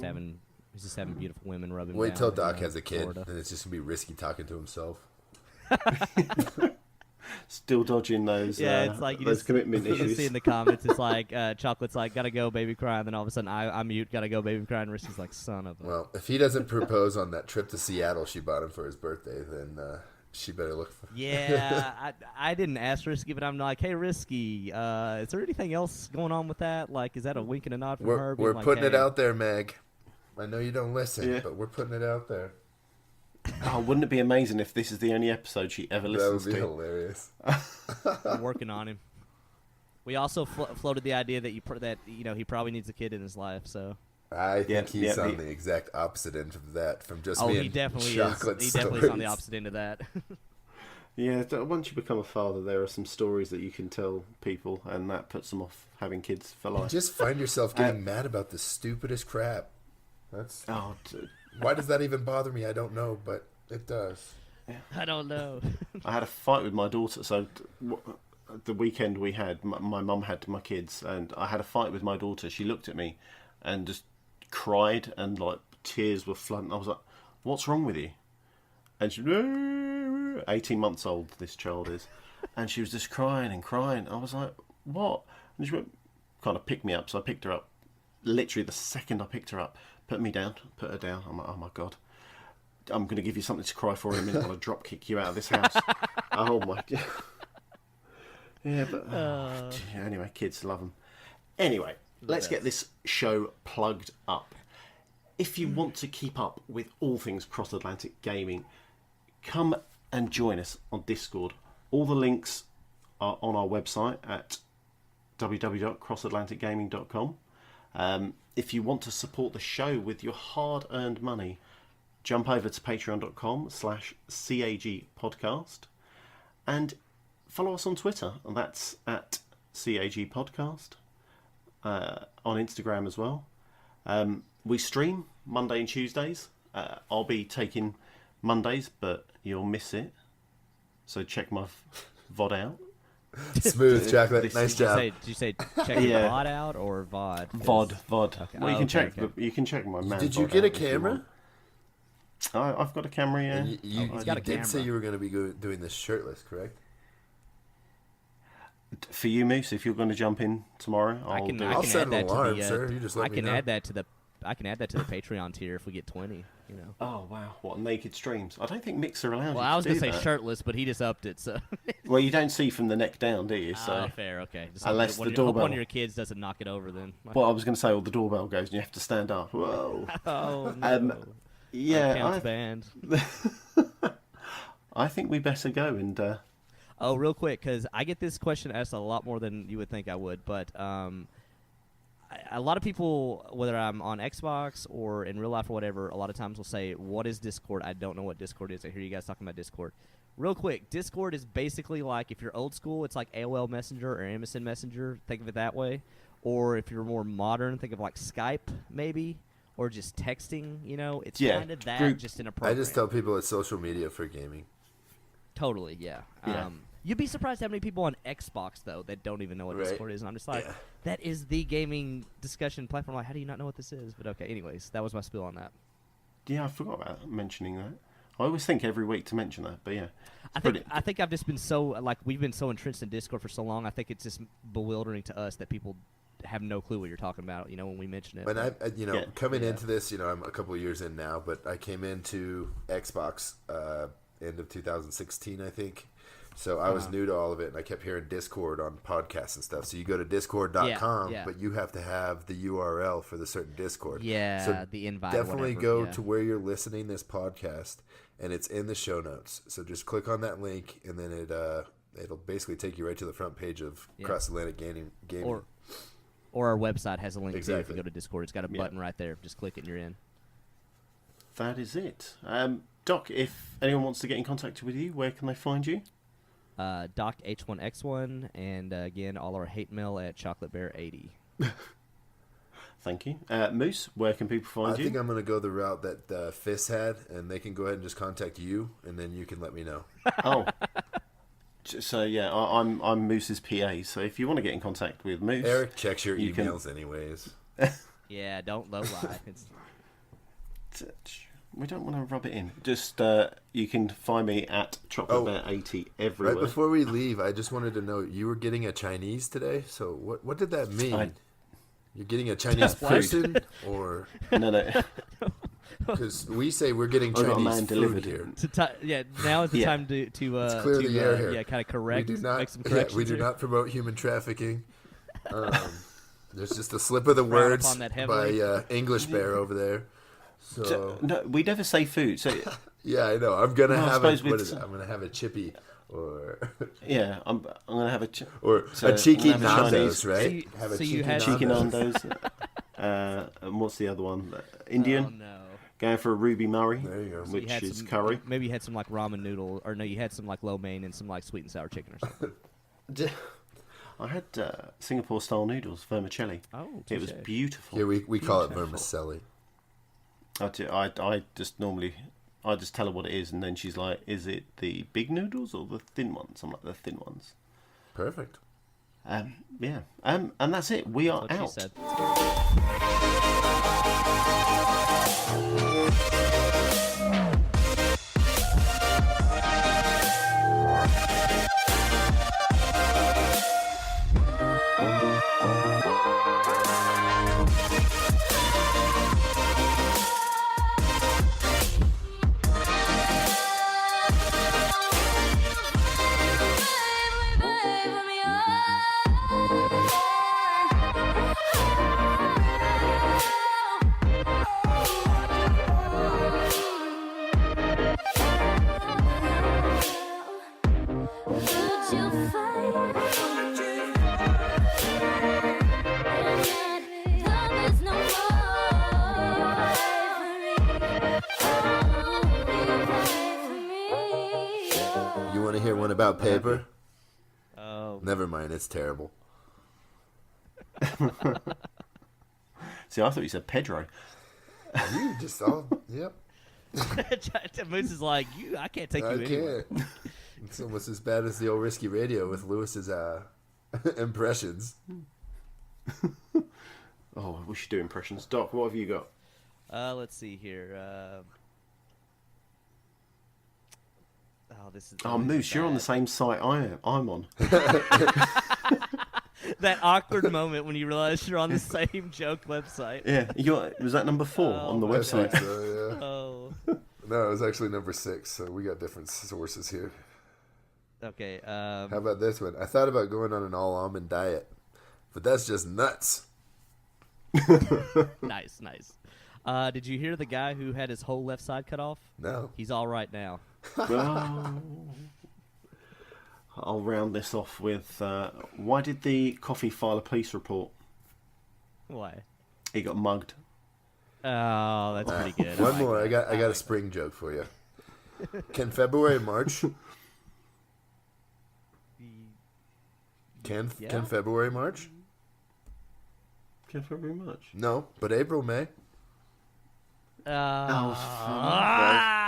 just having beautiful women rubbing. Wait down till in, Doc has a kid, Florida. and it's just going to be Risky talking to himself. Still dodging those It's like those commitment you just issues. see in the comments, it's like Chocolate's like, gotta go, baby, cry, and then all of a sudden I mute, gotta go, baby, cry, and Risky's like, son of a. Well, if he doesn't propose on that trip to Seattle she bought him for his birthday, then she better look for... Yeah, I didn't ask Risky, but I'm like, hey, Risky, is there anything else going on with that? Like, is that a wink and a nod from her? being We're like, putting it hey, out there, Meg. I know you don't listen, Yeah. but we're putting it out there. Oh, wouldn't it be amazing if this is the only episode she ever That listens would be to? hilarious. I'm working on him. We also floated the idea that he probably needs a kid in his life. So I think he's on he- the exact opposite end of that from just oh, being he definitely is. chocolate He definitely is on the stories. opposite end of that. Yeah, once you become a father, there are some stories that you can tell people, and that puts them off having kids for life. Just find yourself getting mad about the stupidest crap. That's Oh, why does that even bother me? I don't know, but it does. I don't know. I had a fight with my daughter. So the weekend we had, my mum had my kids, and I had a fight with my daughter. She looked at me and just cried, and like tears were flooding. I was like, "What's wrong with you?" And she, 18 months old, this child is. And she was just crying and crying. I was like, what? And she went, kind of picked me up. So I picked her up. Literally the second I picked her up, put her down. I'm like, oh my God. I'm going to give you something to cry for in a minute. I'm going to drop kick you out of this house. Oh my God. Yeah, but anyway, kids love them. Anyway, let's get this show plugged up. If you want to keep up with all things Cross Atlantic Gaming, come and join us on Discord. All the links are on our website at www.crossatlanticgaming.com. If you want to support the show with your hard-earned money, jump over to patreon.com/CAG podcast and follow us on Twitter, and that's at CAG podcast, on Instagram as well. We stream Monday and Tuesdays. I'll be taking Mondays, but you'll miss it. So check my VOD out. Smooth, Chocolate. Nice job. Did you say check your VOD out or VOD? VOD. Okay. Well, you can you can check my man. Did you get a camera? I've got a camera, yeah. You got a did camera. say you were going to be doing this shirtless, correct? For you, Moose, if you're going to jump in tomorrow, I can I'll set an add that alarm, to the. sir. You just let I me can know. add that to the. I can add that to the Patreon tier if we get 20. You know. Oh wow, what naked streams? I don't think Mixer allows Well, you I was to gonna do say that. shirtless, but he just upped it. So. Well, you don't see from the neck down, do you? So. Fair. Okay. Just Unless hope the hope doorbell- one of your kids doesn't knock it over, then. Well, I was going to say, the doorbell goes and you have to stand up. Whoa. Oh no. Yeah, Counts banned. I think we better go and. Oh, real quick, because I get this question asked a lot more than you would think I would. But a lot of people, whether I'm on Xbox or in real life or whatever, a lot of times will say, "What is Discord?" I don't know what Discord is. I hear you guys talking about Discord. Real quick, Discord is basically like, if you're old school, it's like AOL Messenger or MSN Messenger. Think of it that way. Or if you're more modern, think of like Skype, maybe. Or just texting, you know. It's kind of that, group. just in a program. I just tell people it's social media for gaming. Totally, yeah. Yeah. You'd be surprised how many people on Xbox, though, that don't even know what Right. Discord is. And I'm just like, Yeah. that is the gaming discussion platform. Like, how do you not know what this is? But okay, anyways, that was my spiel on that. Yeah, I forgot about mentioning that. I always think every week to mention that, but yeah. I think I've just been so, like, we've been so entrenched in Discord for so long, I think it's just bewildering to us that people have no clue what you're talking about, you know, when we mention it. When Yeah. coming into this, I'm a couple of years in now, but I came into Xbox end of 2016, I think. So I was new to all of it, and I kept hearing Discord on podcasts and stuff. So you go to discord.com, Yeah. but you have to have the URL for the certain Discord. Yeah, so the invite. definitely whatever, go yeah. to where you're listening this podcast, and it's in the show notes. So just click on that link, and then it'll basically take you right to the front page of Yeah. Cross Atlantic Gaming. Or our website has a link too. If Exactly. you go to Discord, it's got a button right there. Just click it and you're in. That is it. Doc, if anyone wants to get in contact with you, where can they find you? Doc H1X1, and again, all our hate mail at ChocolateBear80. Thank you. Moose, where can people find I you? think I'm going to go the route that Fizz had, and they can go ahead and just contact you, and then you can let me know. Oh. So yeah, I'm Moose's PA. So if you want to get in contact with Moose, Eric checks your You can- emails anyways. Yeah, don't low lie. It's, we don't want to rub it in. Just you can find me at ChocolateBear80 everywhere. Right before we leave, I just wanted to know, you were getting a Chinese today, so what did that mean? You're getting a Chinese Food. person, or No. because we say we're getting I got a Chinese man food delivered here. yeah, now is the Yeah. time to Clear the air here. yeah, kind of correct. We do not. Make some Yeah, corrections. we do here. not promote human trafficking. There's just a slip of the Frown words upon that by heavily. English Bear over there. So No, we never say food. So yeah, I know. I'm gonna Well, I have a, suppose what with- is it? I'm gonna have a chippy or yeah, I'm gonna have a a cheeky I'm gonna have a Nando's, Chinese- right? So Have a you cheeky had- cheeky Nando's. Nando's. And what's the other one? Indian. Oh no. Going for a Ruby Murray, There you go. So you which had is some, curry. Maybe you had some like ramen noodle, or no, you had some like lo mein and some like sweet and sour chicken or something. I had Singapore style noodles, vermicelli. Oh, It was touche. beautiful. Here we call it Beautiful. vermicelli. I just normally, I just tell her what it is, and then she's like, "Is it the big noodles or the thin ones?" I'm like, "The thin ones." Perfect. Yeah. And that's it. We are What she out. said. to hear one about paper? Oh, Never mind, it's terrible. See, I thought you said Pedro. You just all, yep. Moose is like, I can't take you I anywhere. can't. It's almost as bad as the old Risky Radio with Lewis's impressions. Oh, we should do impressions. Doc, what have you got? Let's see here. This is. Oh, Moose, you're on the same site I'm on. That awkward moment when you realize you're on the same joke website. Yeah, was that number 4 on the I think website? so, yeah. Oh. No, it was actually number 6, so we got different sources here. Okay. How about this one? I thought about going on an all-almond diet, but that's just nuts. Nice. Did you hear the guy who had his whole left side cut off? No. He's all right now. Oh. I'll round this off with why did the coffee file a police report? Why? He got mugged. Oh, that's pretty good. One like more. that. I got a spring joke for you. Can February and March? Can February March? Thank you very much. No, but April May. Oh, Ah!